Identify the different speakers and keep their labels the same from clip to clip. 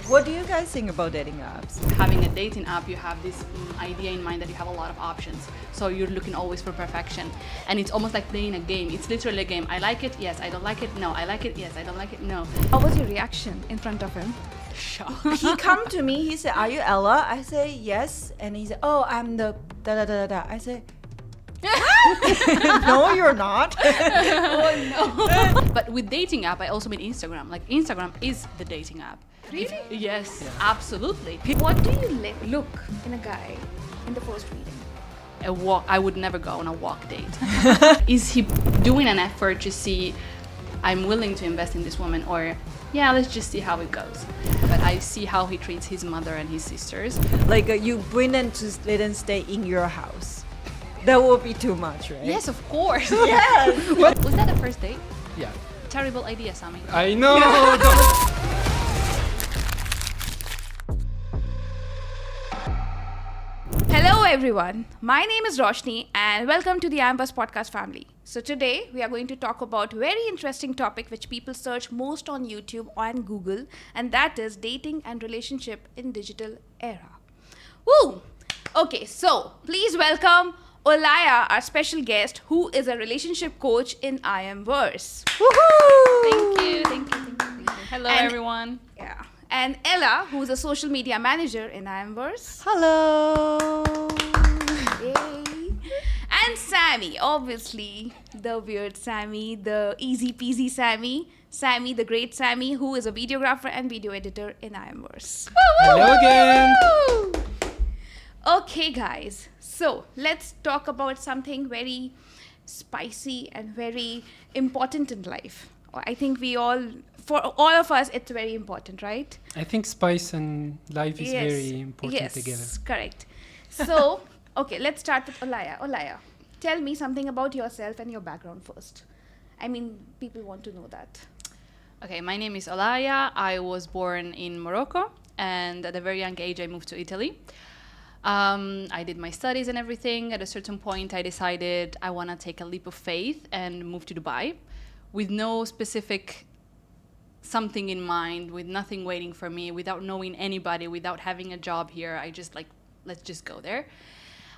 Speaker 1: What do you guys think about dating apps?
Speaker 2: Having a dating app, you have this idea in mind that you have a lot of options. So you're looking always for perfection. And it's almost like playing a game. It's literally a game. I like it, yes. I don't like it, no. I like it, yes. I don't like it, no.
Speaker 3: How was your reaction in front of him?
Speaker 2: Shock.
Speaker 1: He come to me, he said, "Are you Ella?" I say, "Yes." And he said, "Oh, I'm the da-da-da-da-da." I say, "No, you're not."
Speaker 2: Oh no. But with dating app, I also mean Instagram. Like Instagram is the dating app.
Speaker 3: Really?
Speaker 2: Yes, absolutely.
Speaker 3: What do you look in a guy in the first reading?
Speaker 2: A walk, I would never go on a walk date. Is he doing an effort to see I'm willing to invest in this woman, or yeah, let's just see how it goes. But I see how he treats his mother and his sisters.
Speaker 1: Like you bring them to let them stay in your house. That will be too much, right?
Speaker 2: Yes, of course.
Speaker 1: Yes.
Speaker 2: Was that the first date?
Speaker 4: Yeah.
Speaker 2: Terrible idea, Sami.
Speaker 4: I know.
Speaker 3: Hello everyone, my name is Roshni and welcome to the IAMVERSE Podcast family. So today we are going to talk about a very interesting topic which people search most on YouTube and Google, and that is dating and relationship in digital era. Woo! Okay, so please welcome Olaya, our special guest, who is a relationship coach in IAMVERSE.
Speaker 1: Woohoo!
Speaker 2: Thank you. Hello,
Speaker 3: And-
Speaker 2: everyone.
Speaker 3: Yeah. And Ella, who is a social media manager in IAMVERSE.
Speaker 1: Hello.
Speaker 3: Yay. And Sami, obviously, the weird Sami, the easy peasy Sami, Sami, the great Sami, who is a videographer and video editor in IAMVERSE.
Speaker 4: Hello again.
Speaker 3: Okay, guys, so let's talk about something very spicy and very important in life. I think for all of us, it's very important, right?
Speaker 4: I think spice and life is very important together.
Speaker 3: Yes, correct. So, okay, let's start with Olaya. Olaya, tell me something about yourself and your background first. I mean, people want to know that.
Speaker 2: Okay, my name is Olaya. I was born in Morocco, and at a very young age, I moved to Italy. I did my studies and everything. At a certain point, I decided I want to take a leap of faith and move to Dubai with no specific something in mind, with nothing waiting for me, without knowing anybody, without having a job here. I just let's just go there.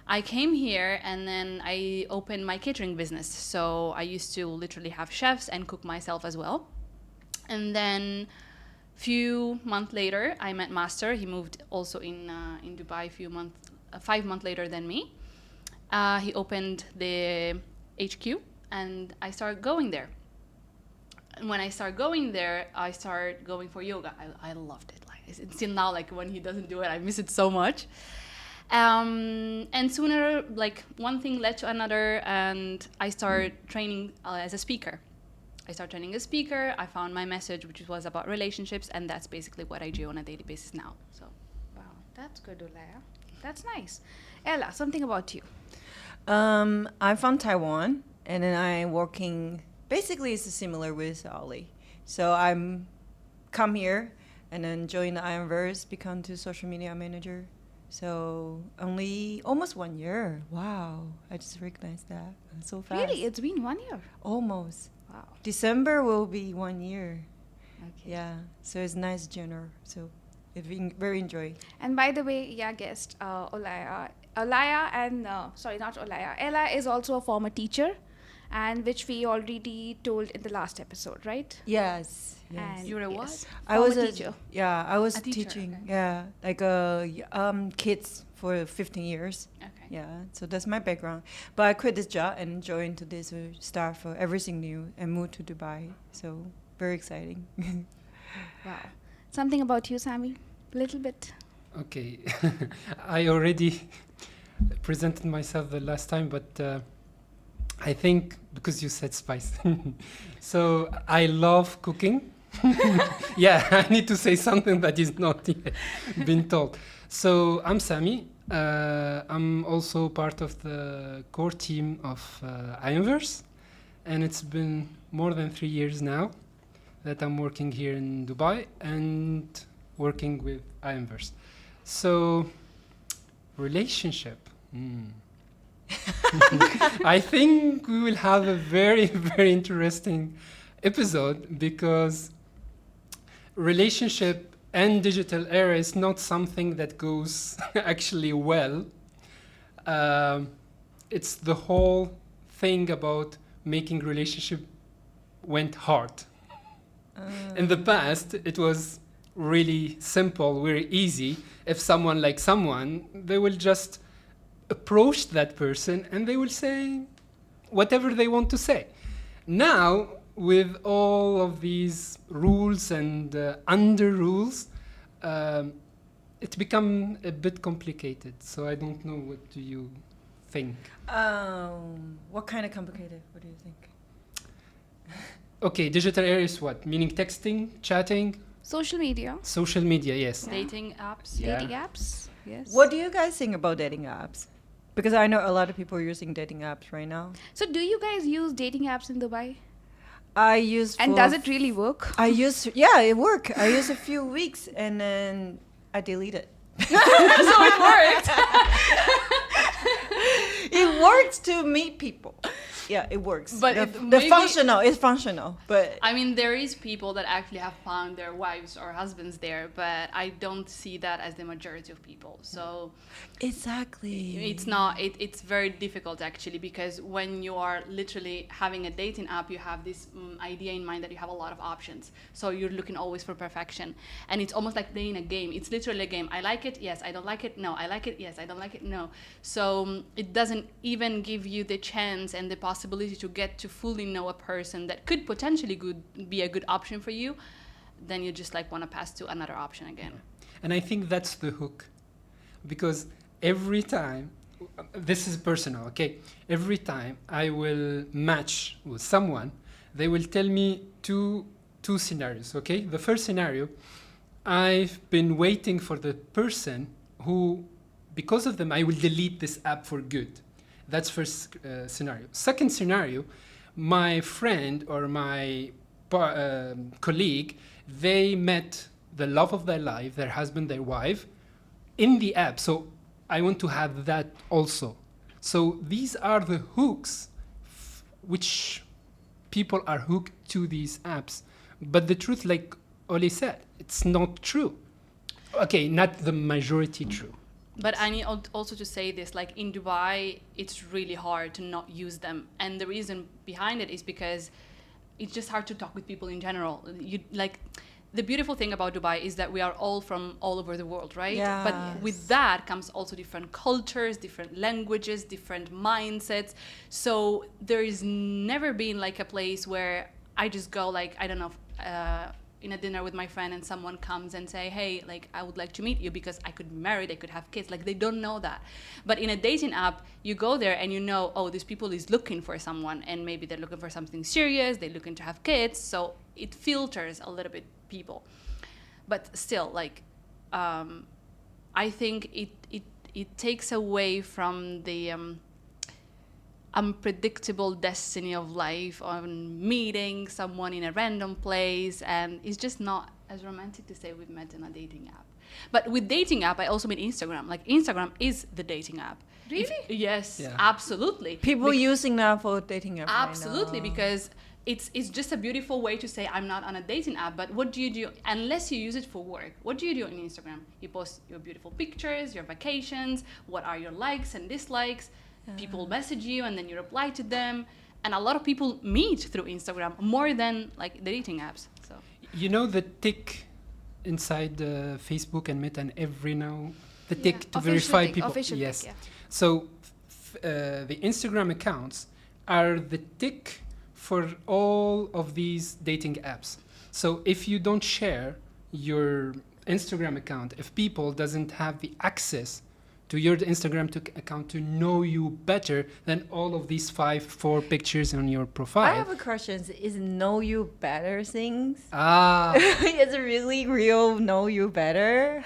Speaker 2: I came here and then I opened my catering business. So I used to literally have chefs and cook myself as well. And then few months later, I met Master. He moved also in Dubai 5 months later than me. He opened the HQ and I started going there. And when I started going there, I started going for yoga. I loved it. Like until now, like when he doesn't do it, I miss it so much. And sooner, like one thing led to another, and I started training as a speaker. I found my message, which was about relationships, and that's basically what I do on a daily basis now. So,
Speaker 3: Wow, that's good, Olaya. That's nice. Ella, something about you.
Speaker 1: I'm from Taiwan, and then I'm working. Basically, it's similar with Ollie. So I'm come here and then join the IAMVERSE, become the social media manager. So only almost 1 year. Wow, I just recognized that so fast.
Speaker 3: Really? It's been 1 year.
Speaker 1: Almost.
Speaker 3: Wow.
Speaker 1: December will be 1 year.
Speaker 3: Okay.
Speaker 1: Yeah, so it's nice genre. So it's been very enjoy.
Speaker 3: And by the way, guest, Olaya. Olaya and, sorry, not Olaya. Ella is also a former teacher, and which we already told in the last episode, right?
Speaker 1: Yes.
Speaker 3: And
Speaker 2: You're a what?
Speaker 3: yes,
Speaker 1: I was
Speaker 3: former
Speaker 1: a
Speaker 3: teacher.
Speaker 1: I was
Speaker 2: A teacher,
Speaker 1: teaching.
Speaker 2: okay.
Speaker 1: Yeah, like kids for 15 years.
Speaker 2: Okay.
Speaker 1: Yeah, so that's my background. But I quit this job and joined to this start for everything new and moved to Dubai. So very exciting.
Speaker 3: Wow. Something about you, Sami? A little bit.
Speaker 4: Okay. I already presented myself the last time, but I think because you said spice. So I love cooking. Yeah, I need to say something that is not yet been told. So I'm Sami. I'm also part of the core team of IAMVERSE, and it's been more than 3 years now that I'm working here in Dubai and working with IAMVERSE. So, relationship. I think we will have a very, very interesting episode because relationship and digital era is not something that goes actually well. It's the whole thing about making relationship went hard. In the past, it was really simple, very easy. If someone likes someone, they will just approach that person and they will say whatever they want to say. Now, with all of these rules and under rules, it's become a bit complicated. So I don't know, what do you think?
Speaker 1: What kind of complicated? What do you think?
Speaker 4: Okay, digital era is what? Meaning texting, chatting?
Speaker 3: Social media.
Speaker 4: Social media, yes.
Speaker 2: Dating apps.
Speaker 4: Yeah.
Speaker 3: Dating apps. Yes.
Speaker 1: What do you guys think about dating apps? Because I know a lot of people are using dating apps right now.
Speaker 3: So do you guys use dating apps in Dubai?
Speaker 1: I use
Speaker 3: And does it really work?
Speaker 1: Yeah, it worked. I used a few weeks and then I deleted.
Speaker 2: So it worked.
Speaker 1: It works to meet people. Yeah, it works.
Speaker 2: But
Speaker 1: it's functional. But
Speaker 2: I mean, there is people that actually have found their wives or husbands there, but I don't see that as the majority of people. So
Speaker 1: exactly,
Speaker 2: it's not. It's very difficult actually, because when you are literally having a dating app, you have this idea in mind that you have a lot of options. So you're looking always for perfection, and it's almost like playing a game. It's literally a game. I like it. Yes. I don't like it. No. I like it. Yes. I don't like it. No. So it doesn't even give you the chance and the possibility to get to fully know a person that could potentially be a good option for you. Then you just like want to pass to another option again.
Speaker 4: And I think that's the hook, because every time, this is personal, okay? Every time I will match with someone, they will tell me two scenarios, okay? The first scenario, I've been waiting for the person who, because of them, I will delete this app for good. That's first scenario. Second scenario, my friend or my colleague, they met the love of their life, their husband, their wife, in the app. So I want to have that also. So these are the hooks which people are hooked to these apps. But the truth, like Oli said, it's not true. Okay, not the majority true.
Speaker 2: But I need also to say this, like in Dubai, it's really hard to not use them. And the reason behind it is because it's just hard to talk with people in general. The beautiful thing about Dubai is that we are all from all over the world, right?
Speaker 1: Yes.
Speaker 2: But with that comes also different cultures, different languages, different mindsets. So there is never been like a place where I just go like, I don't know, in a dinner with my friend and someone comes and say, hey, like I would like to meet you because I could be married, I could have kids. Like they don't know that. But in a dating app, you go there and you know, oh, this people is looking for someone, and maybe they're looking for something serious, they're looking to have kids. So it filters a little bit people. But still, like I think it takes away from the unpredictable destiny of life on meeting someone in a random place, and it's just not as romantic to say we've met in a dating app. But with dating app, I also mean Instagram. Like Instagram is the dating app.
Speaker 3: Really?
Speaker 2: Yes,
Speaker 4: Yeah.
Speaker 2: absolutely.
Speaker 1: people using that for dating app.
Speaker 2: Absolutely,
Speaker 1: right now.
Speaker 2: because it's just a beautiful way to say I'm not on a dating app. But what do you do unless you use it for work? What do you do on Instagram? You post your beautiful pictures, your vacations, what are your likes and dislikes. People message you and then you reply to them, and a lot of people meet through Instagram more than like the dating apps. So
Speaker 4: You know the tick inside Facebook and Meta and every now, the tick to verify people.
Speaker 3: Official
Speaker 4: Yes.
Speaker 3: tick, yeah.
Speaker 4: So the Instagram accounts are the tick for all of these dating apps. So if you don't share your Instagram account, if people doesn't have the access to your Instagram account to know you better than all of these 4 pictures on your profile.
Speaker 1: I have a question. Is know you better things? Is it really real know you better?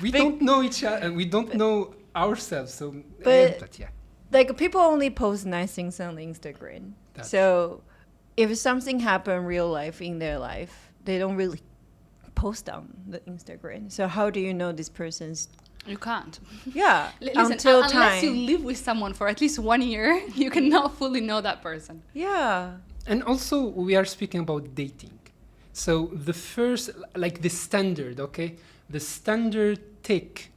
Speaker 4: We don't know each other, and we don't know ourselves. So,
Speaker 1: But-
Speaker 4: yeah.
Speaker 1: Like people only post nice things on Instagram.
Speaker 4: That's-
Speaker 1: So if something happened real life in their life, they don't really post on the Instagram. So how do you know this person's
Speaker 2: you can't.
Speaker 1: yeah
Speaker 2: Listen,
Speaker 1: until
Speaker 2: unless you
Speaker 1: time?
Speaker 2: live with someone for at least 1 year, you cannot fully know that person.
Speaker 1: Yeah.
Speaker 4: And also, we are speaking about dating. So the first, like the standard, okay? The standard tick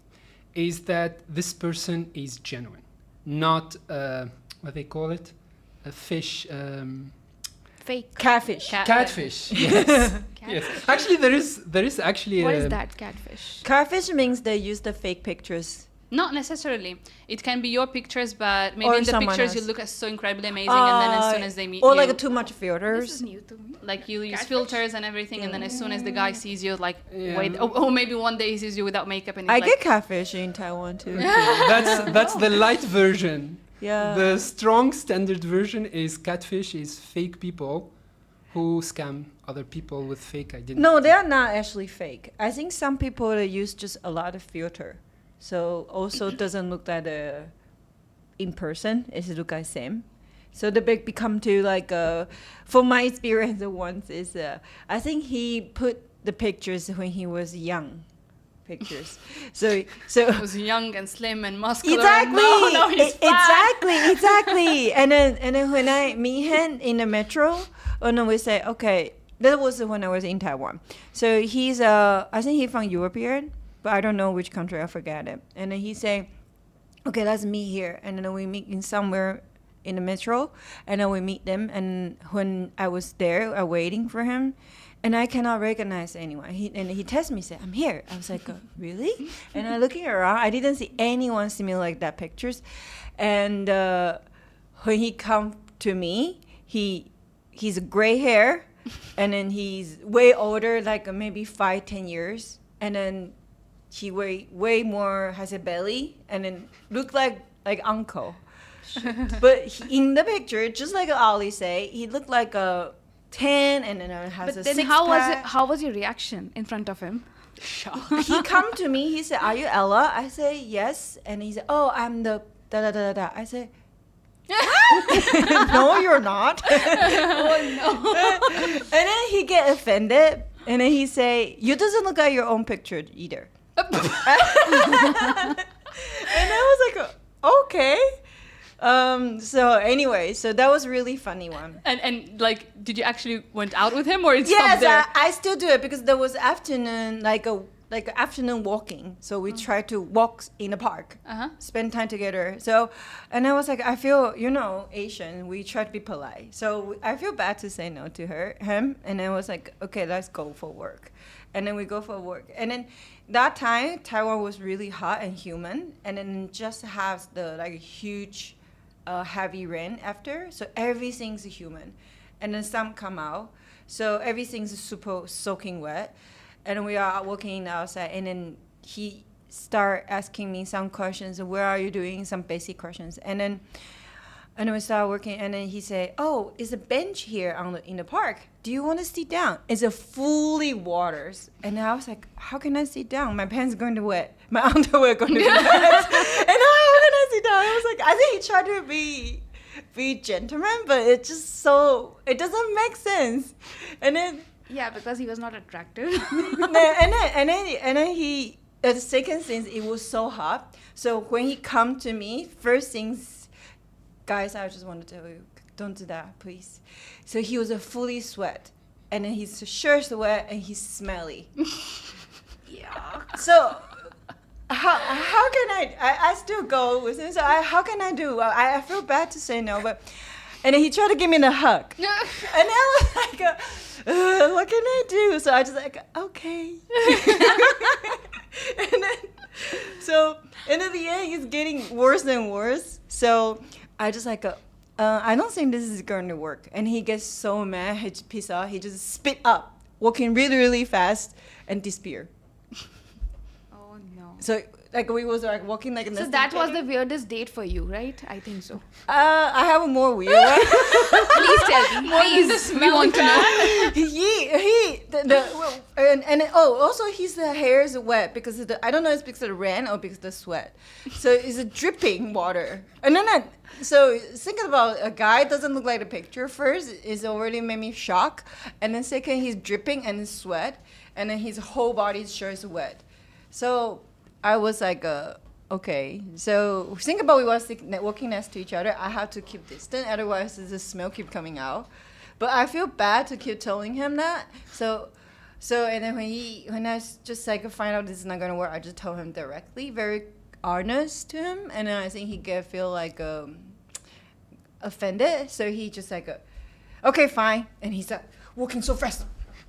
Speaker 4: is that this person is genuine, not what they call it, a fish.
Speaker 3: Fake.
Speaker 1: Catfish.
Speaker 4: Catfish. Yes. Yes. Actually, there is actually.
Speaker 3: What is that, catfish?
Speaker 1: Catfish means they use the fake pictures.
Speaker 2: Not necessarily. It can be your pictures, but maybe
Speaker 1: Or
Speaker 2: in the
Speaker 1: someone
Speaker 2: pictures you
Speaker 1: else.
Speaker 2: look so incredibly amazing, and then as soon as they meet
Speaker 1: or
Speaker 2: you,
Speaker 1: like too much
Speaker 3: This
Speaker 1: filters.
Speaker 3: is new to me.
Speaker 2: like you use
Speaker 3: Catfish?
Speaker 2: filters and everything, and then as soon as the guy sees you, like
Speaker 4: Yeah.
Speaker 2: wait, or maybe one day he sees you without makeup, and he's
Speaker 1: I
Speaker 2: like,
Speaker 1: get catfish in Taiwan too.
Speaker 4: That's the light version.
Speaker 1: Yeah.
Speaker 4: The strong standard version is catfish is fake people who scam other people with fake identity.
Speaker 1: No, they are not actually fake. I think some people use just a lot of filter, so also doesn't look like in person. It look like same. So the big become to like from my experience once is I think he put the pictures when he was young, pictures. so
Speaker 2: he was young and slim and muscular.
Speaker 1: exactly,
Speaker 2: And no, he's fat.
Speaker 1: exactly. And then when I meet him in the metro, we say okay. That was when I was in Taiwan. So he's I think he's from European, but I don't know which country. I forget it. And then he say, okay, let's meet here. And then we meet in somewhere in the metro, and then we meet them. And when I was there, I waiting for him, and I cannot recognize anyone. He texts me, say, I'm here. I was like, really? And I looking around, I didn't see anyone similar like that pictures. And when he come to me, he's gray hair, and then he's way older, like maybe 5-10 years, and then he way more has a belly, and then look like uncle. But in the picture, just like Ali say, he looked like a 10, and then has
Speaker 3: But
Speaker 1: a
Speaker 3: then
Speaker 1: six
Speaker 3: how was it?
Speaker 1: pack.
Speaker 3: How was your reaction in front of him?
Speaker 1: He come to me. He said, "Are you Ella?" I say, "Yes." And he said, "Oh, I'm the da da da da." I say, "No, you're not."
Speaker 2: Oh no.
Speaker 1: And then he get offended, and then he say, "You doesn't look like your own picture either." And I was like, "Okay." So anyway, so that was really funny one.
Speaker 2: And like, did you actually went out with him, or it
Speaker 1: Yes,
Speaker 2: stopped there?
Speaker 1: I still do it because there was afternoon, like afternoon walking. So we try to walk in the park, spend time together. So, and I was like, I feel, Asian, we try to be polite. So I feel bad to say no to him. And I was like, okay, let's go for work. And then we go for work. And then that time, Taiwan was really hot and humid. And then just has the huge heavy rain after. So everything's humid. And then sun come out. So everything's super soaking wet. And we are walking outside, and then he start asking me some questions. Where are you doing? Some basic questions. And then we start working, and then he say, "Oh, is a bench here in the park. Do you want to sit down?" It's a fully waters. And I was like, how can I sit down? My pants going to wet. My underwear going to be wet. And how can I sit down? I was like, I think he tried to be gentleman, but it doesn't make sense. And then.
Speaker 3: Yeah, because he was not attractive.
Speaker 1: and then he the second thing, it was so hot. So when he come to me, first things, guys, I just want to tell you, don't do that, please. So he was a fully sweat, and then his shirt's wet and he's smelly.
Speaker 3: Yeah.
Speaker 1: So how can I still go with him? So how can I do? I feel bad to say no, but. And then he tried to give me the hug. And I was like, what can I do? So I just like, okay. And in the end, it's getting worse and worse. So I just like, I don't think this is going to work. And he gets so mad, he just pissed off. He just spit up, walking really, really fast, and disappear.
Speaker 3: Oh no.
Speaker 1: So we was walking in
Speaker 3: So that was the weirdest date for you, right? I think so.
Speaker 1: I have a more weird one.
Speaker 3: Please tell me. Please,
Speaker 2: We want to know.
Speaker 1: Also his hair is wet because I don't know if it's because of the rain or because of the sweat. So it's a dripping water. And then so thinking about a guy doesn't look like the picture first is already made me shock. And then second, he's dripping and sweat, and then his whole body shirt is wet. So I was like, okay. So think about we were walking next to each other. I have to keep distance, otherwise the smell keep coming out. But I feel bad to keep telling him that. So and then when I just find out this is not gonna work, I just tell him directly, very honest to him, and then I think he get feel like offended. So he just like, okay, fine, and he's like walking so fast,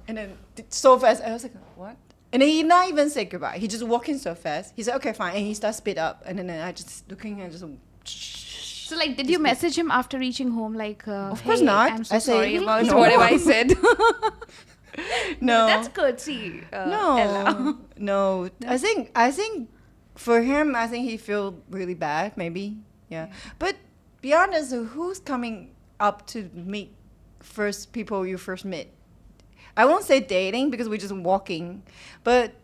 Speaker 1: and then so fast. I was like, what? And then he not even say goodbye. He just walking so fast. He said, okay, fine, and he starts speed up, and then I just looking and just.
Speaker 3: So like, did you message him after reaching home? Like,
Speaker 1: of course
Speaker 3: hey,
Speaker 1: not.
Speaker 3: I'm so
Speaker 1: I say,
Speaker 3: sorry about
Speaker 1: no.
Speaker 3: whatever I said.
Speaker 1: No,
Speaker 3: That's courtesy.
Speaker 1: no,
Speaker 3: Ella.
Speaker 1: no. I think for him, I think he feel really bad. Maybe, yeah. But be honest, who's coming up to meet first people you first meet? I won't say dating because we're just walking, but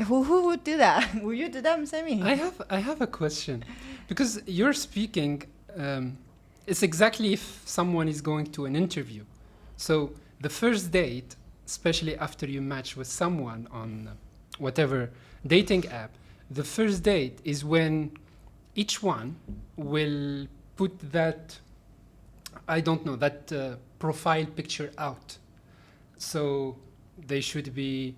Speaker 1: who would do that? Will you do that, Sami?
Speaker 4: I have a question, because you're speaking. It's exactly if someone is going to an interview. So the first date, especially after you match with someone on whatever dating app, the first date is when each one will put that, I don't know, that profile picture out. So they should be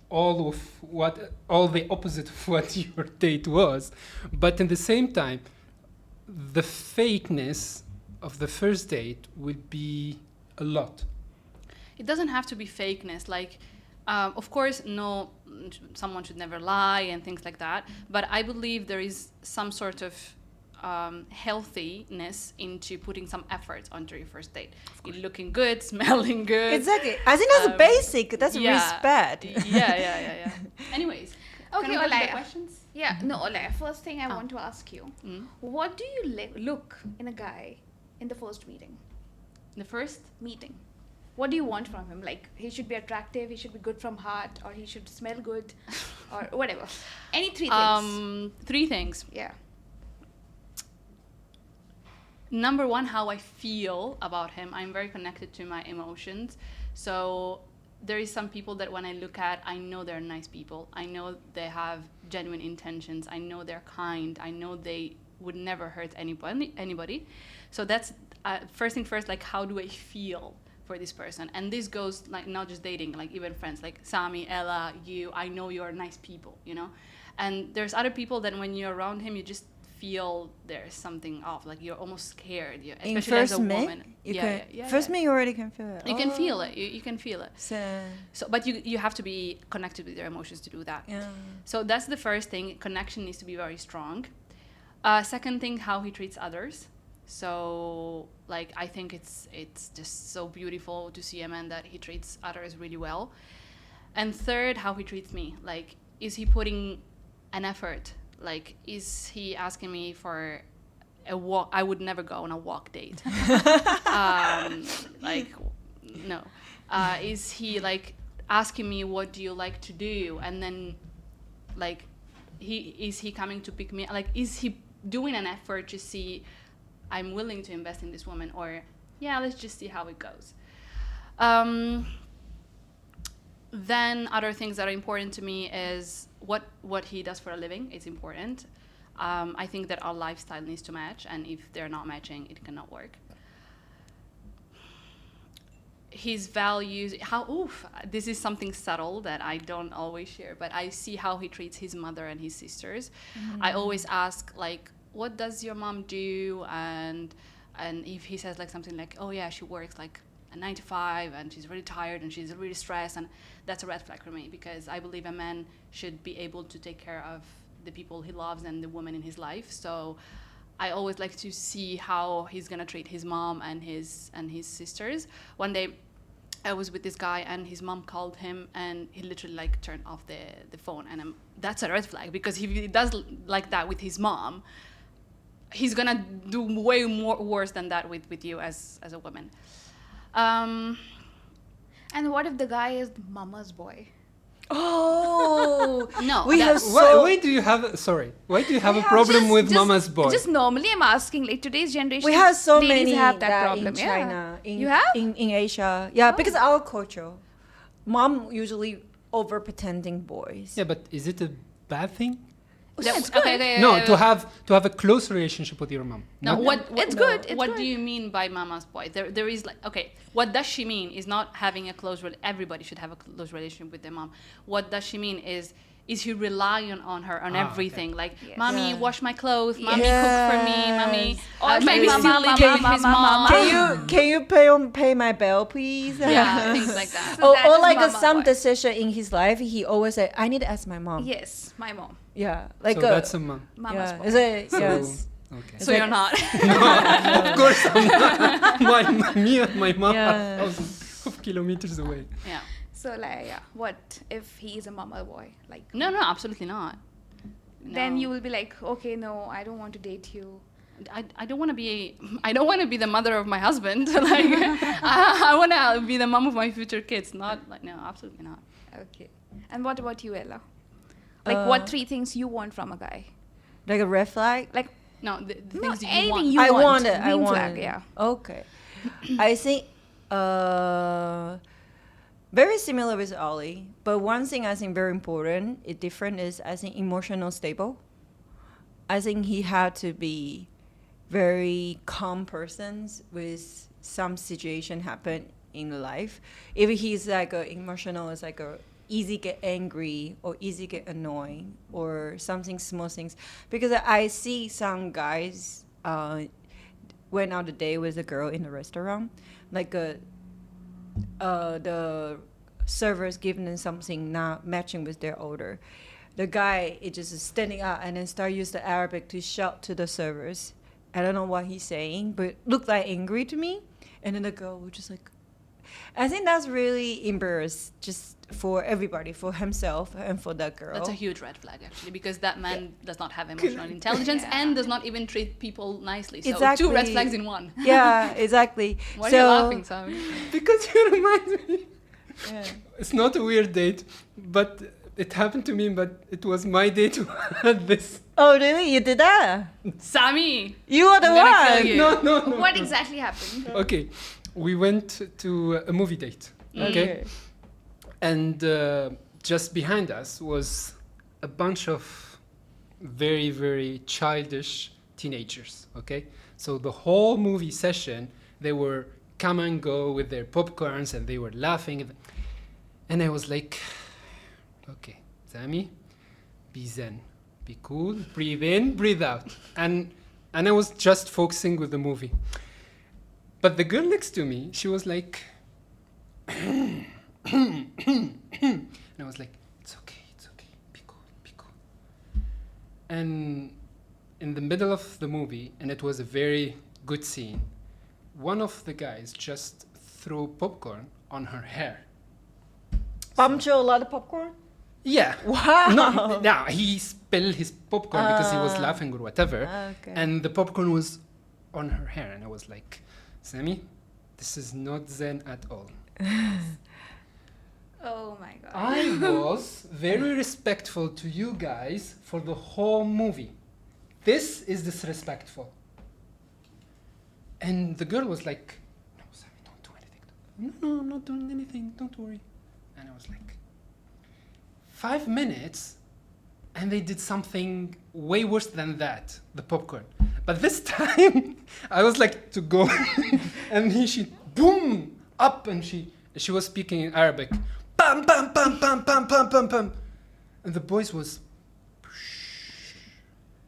Speaker 4: all the opposite of what your date was. But in the same time, the fakeness of the first date will be a lot.
Speaker 2: It doesn't have to be fakeness. Like, of course, no, someone should never lie and things like that. But I believe there is some sort of healthiness into putting some effort onto your first date. You're looking good, smelling good.
Speaker 1: Exactly. I think that's basic. That's respect.
Speaker 2: Yeah. Anyways,
Speaker 3: Okay,
Speaker 2: can we go to the
Speaker 3: Olaya.
Speaker 2: questions?
Speaker 3: Yeah, no, Olaya. First thing I want to ask you: what do you look in a guy in the first meeting?
Speaker 2: The first?
Speaker 3: Meeting. What do you want from him? Like, he should be attractive, he should be good from heart, or he should smell good, or whatever. Any three things.
Speaker 2: 3 things.
Speaker 3: Yeah.
Speaker 2: Number one, how I feel about him. I'm very connected to my emotions. So there is some people that when I look at, I know they're nice people. I know they have genuine intentions. I know they're kind. I know they would never hurt anybody. So that's first thing first, like, how do I feel for this person? And this goes like not just dating, like even friends, like Sami, Ella, you. I know you're nice people, you know? And there's other people that when you're around him, you just feel there's something off, like you're almost scared,
Speaker 1: In
Speaker 2: especially as a
Speaker 1: first
Speaker 2: woman.
Speaker 1: meet, first meet you already can feel it.
Speaker 2: You can feel it. You can feel it.
Speaker 1: So
Speaker 2: But you have to be connected with your emotions to do that.
Speaker 1: yeah.
Speaker 2: So that's the first thing. Connection needs to be very strong. Second thing, how he treats others. So like, I think it's just so beautiful to see a man that he treats others really well. And third, how he treats me. Like, is he putting an effort? Like, is he asking me for a walk? I would never go on a walk date. Like, no. Is he like asking me, what do you like to do? And then like, is he coming to pick me? Like, is he doing an effort to see I'm willing to invest in this woman, or yeah, let's just see how it goes. Then other things that are important to me is what he does for a living. It's important. I think that our lifestyle needs to match, and if they're not matching, it cannot work. His values, this is something subtle that I don't always share, but I see how he treats his mother and his sisters. I always ask, like, what does your mom do? And if he says like something like, oh yeah, she works like a 9 to 5 and she's really tired and she's really stressed, and that's a red flag for me, because I believe a man should be able to take care of the people he loves and the women in his life. So I always like to see how he's gonna treat his mom and his sisters. One day I was with this guy and his mom called him and he literally like turned off the phone, and that's a red flag, because if he does like that with his mom, he's gonna do way more worse than that with you as a woman.
Speaker 3: And what if the guy is mama's boy?
Speaker 1: Oh
Speaker 2: No,
Speaker 1: we have
Speaker 4: Why do you have a problem with mama's boy?
Speaker 3: Just normally, I'm asking, like, today's generation.
Speaker 1: we have so
Speaker 3: ladies
Speaker 1: many
Speaker 3: have that problem.
Speaker 1: in China. In,
Speaker 3: You have?
Speaker 1: in Asia, yeah, because our culture, mom usually over pretending boys.
Speaker 4: Yeah, but is it a bad thing?
Speaker 3: That's good.
Speaker 4: No, to have a close relationship with your mom.
Speaker 2: No, what
Speaker 3: It's good. It's
Speaker 2: what
Speaker 3: good.
Speaker 2: do you mean by mama's boy? There is like, okay, what does she mean is not having a close everybody should have a close relationship with their mom. What does she mean is he relying on her on everything?
Speaker 4: Okay.
Speaker 2: Like,
Speaker 3: Yes.
Speaker 2: mommy,
Speaker 1: Yeah.
Speaker 2: wash my clothes, mommy,
Speaker 1: Yes.
Speaker 2: cook for me, mommy,
Speaker 3: Or
Speaker 2: maybe
Speaker 3: like,
Speaker 2: still
Speaker 3: mama,
Speaker 2: living with
Speaker 3: mama,
Speaker 2: his
Speaker 3: mama,
Speaker 2: mom.
Speaker 3: mama.
Speaker 1: Can you pay my bill, please?
Speaker 2: Yeah, things like that.
Speaker 3: So that
Speaker 1: or
Speaker 3: is
Speaker 1: like
Speaker 3: mama
Speaker 1: some
Speaker 3: boy.
Speaker 1: decision in his life, he always say, "I need to ask my mom."
Speaker 3: Yes, my mom.
Speaker 1: Yeah, like
Speaker 4: So that's a mom.
Speaker 3: Mama's
Speaker 1: yeah,
Speaker 3: boy.
Speaker 1: is it?
Speaker 4: So,
Speaker 1: Yes.
Speaker 4: okay.
Speaker 2: So you're not.
Speaker 4: Of course, I'm not. Me and my mom
Speaker 1: Yeah.
Speaker 4: are thousands of kilometers away.
Speaker 2: Yeah.
Speaker 3: So like, yeah, what if he's a mama boy? Like,
Speaker 2: No, absolutely not.
Speaker 3: then
Speaker 2: No.
Speaker 3: you will be like, okay, no, I don't want to date you.
Speaker 2: I don't want to be the mother of my husband. Like, I want to be the mom of my future kids. Not like, no, absolutely not.
Speaker 3: Okay. And what about you, Ella? Like, what 3 things you want from a guy?
Speaker 1: Like a red flag.
Speaker 3: Like,
Speaker 2: No, the
Speaker 3: no,
Speaker 2: things that you
Speaker 3: anything
Speaker 2: want.
Speaker 3: you
Speaker 1: I
Speaker 3: want.
Speaker 1: want it. I
Speaker 3: Green
Speaker 1: want
Speaker 3: flag,
Speaker 1: it.
Speaker 3: yeah.
Speaker 1: Okay. I think very similar with Ollie, but one thing I think very important, it different is I think emotional stable. I think he had to be very calm person with some situation happen in life. If he's like emotional, it's like a easy get angry or easy get annoying or something small things. Because I see some guys went out a day with a girl in a restaurant, like the servers giving them something not matching with their order. The guy is just standing up and then start use the Arabic to shout to the servers. I don't know what he's saying, but looked like angry to me. And then the girl was just like, I think that's really embarrassed just for everybody, for himself and for that girl.
Speaker 2: That's a huge red flag, actually, because that man does not have emotional intelligence and does not even treat people nicely. So
Speaker 1: Exactly.
Speaker 2: 2 red flags in one.
Speaker 1: Yeah, exactly.
Speaker 2: Why
Speaker 1: so,
Speaker 2: are you laughing, Sami?
Speaker 4: Because you remind me.
Speaker 1: Yeah.
Speaker 4: It's not a weird date, but it happened to me, but it was my day to have this.
Speaker 1: Oh, really? You did that?
Speaker 2: Sami!
Speaker 1: You are the
Speaker 2: I'm gonna
Speaker 1: one.
Speaker 2: kill you.
Speaker 4: No.
Speaker 3: What exactly happened?
Speaker 4: Okay, we went to a movie date. Okay, and just behind us was a bunch of very, very childish teenagers. Okay, so the whole movie session, they were come and go with their popcorns and they were laughing, and I was like, okay, Sami, be zen, be cool, breathe in, breathe out, and I was just focusing with the movie. But the girl next to me, she was like, and I was like, it's okay, be cool. And in the middle of the movie, and it was a very good scene, one of the guys just threw popcorn on her hair.
Speaker 1: Bumped you a lot of popcorn?
Speaker 4: Yeah.
Speaker 1: Wow.
Speaker 4: No, he spilled his popcorn because he was laughing or whatever.
Speaker 1: Okay.
Speaker 4: And the popcorn was on her hair. And I was like, Sami, this is not zen at all.
Speaker 3: Oh my god.
Speaker 4: I was very respectful to you guys for the whole movie. This is disrespectful. And the girl was like, no, Sami, don't do anything. No, I'm not doing anything. Don't worry. And I was like, 5 minutes, and they did something way worse than that, the popcorn. But this time, I was like to go, and she boom up, and she was speaking in Arabic, bam bam bam bam bam bam bam bam, and the boys was,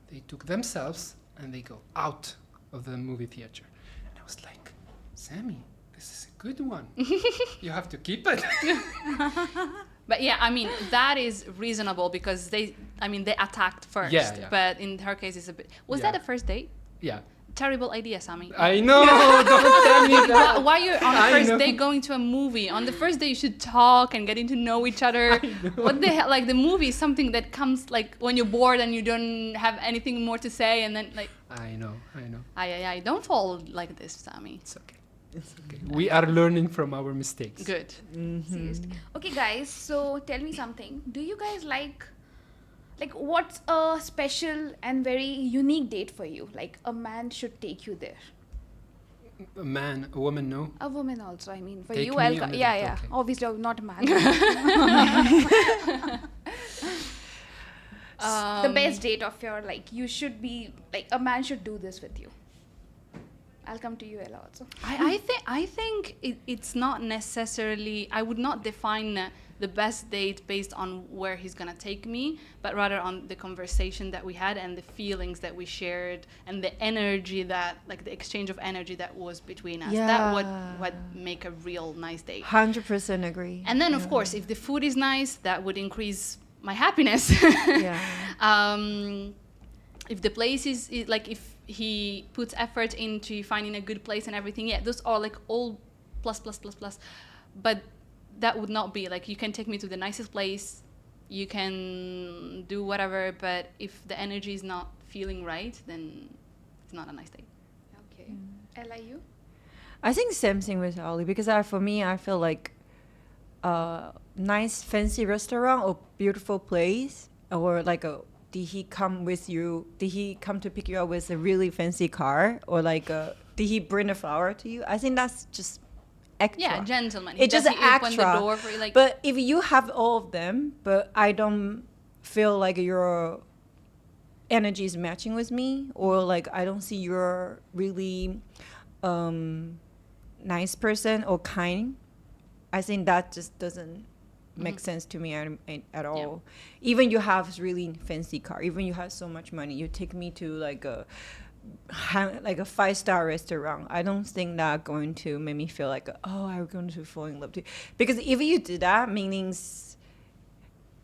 Speaker 4: they took themselves and they go out of the movie theater, and I was like, Sami, this is a good one. You have to keep it.
Speaker 2: But yeah, I mean, that is reasonable because they attacked first.
Speaker 4: Yeah.
Speaker 2: But in her case, it's a bit... Was that a first date?
Speaker 4: Yeah.
Speaker 2: Terrible idea, Sami.
Speaker 4: I know, don't tell me that.
Speaker 2: Why you're on
Speaker 4: I
Speaker 2: the first
Speaker 4: know.
Speaker 2: day going to a movie? On the first day, you should talk and getting to know each other. What the hell? Like, the movie is something that comes, like, when you're bored and you don't have anything more to say, and then, like...
Speaker 4: I know.
Speaker 2: I don't fall like this, Sami.
Speaker 4: It's okay. We are learning from our mistakes.
Speaker 2: Good.
Speaker 3: Seriously. Okay, guys, so tell me something. Do you guys like what's a special and very unique date for you? Like, a man should take you there.
Speaker 4: A man, a woman, no.
Speaker 3: A woman also, I mean. For
Speaker 4: Take
Speaker 3: you,
Speaker 4: me
Speaker 3: I'll...
Speaker 4: on a
Speaker 3: Yeah,
Speaker 4: date,
Speaker 3: yeah.
Speaker 4: okay.
Speaker 3: Obviously, not a man. The best date of your, like, you should be, like, a man should do this with you. I'll come to you, Ella, also.
Speaker 2: I think it's not necessarily. I would not define the best date based on where he's gonna take me, but rather on the conversation that we had and the feelings that we shared and the energy that, like, the exchange of energy that was between us. That would make a real nice date.
Speaker 1: 100% agree.
Speaker 2: And then, of course, if the food is nice, that would increase my happiness. If the place is like, if he puts effort into finding a good place and everything, those are like all plus. But that would not be like, you can take me to the nicest place, you can do whatever, but if the energy is not feeling right, then it's not a nice day.
Speaker 3: Okay. Ella, you?
Speaker 1: I think same thing with Ollie, because for me, I feel like nice fancy restaurant or beautiful place, or like did he come with you? Did he come to pick you up with a really fancy car, or like did he bring a flower to you? I think that's just extra.
Speaker 2: Yeah, gentleman.
Speaker 1: It's just
Speaker 2: open
Speaker 1: extra.
Speaker 2: the door for you, like.
Speaker 1: But if you have all of them, but I don't feel like your energy is matching with me, or like I don't see you're really nice person or kind, I think that just doesn't make sense to me at all. Even you have really fancy car, even you have so much money, you take me to like a 5-star restaurant, I don't think that going to make me feel like, oh, I'm going to fall in love too. Because if you do that, meanings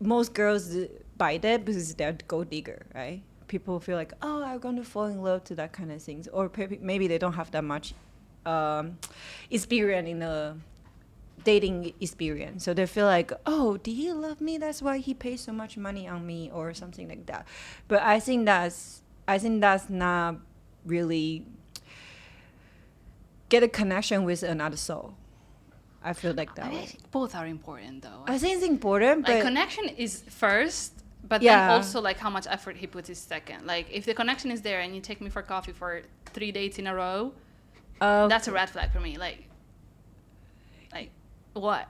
Speaker 1: most girls buy that because they're gold digger, right? People feel like, oh, I'm going to fall in love to that kind of things, or maybe they don't have that much experience in a dating experience, so they feel like, oh, did he love me? That's why he pays so much money on me, or something like that. But I think that's not really get a connection with another soul. I feel like that
Speaker 2: I
Speaker 1: way.
Speaker 2: think both are important, though.
Speaker 1: I think it's important,
Speaker 2: like,
Speaker 1: but
Speaker 2: connection is first, but then also like how much effort he puts is second. Like, if the connection is there and you take me for coffee for 3 dates in a row, that's a red flag for me. Like what?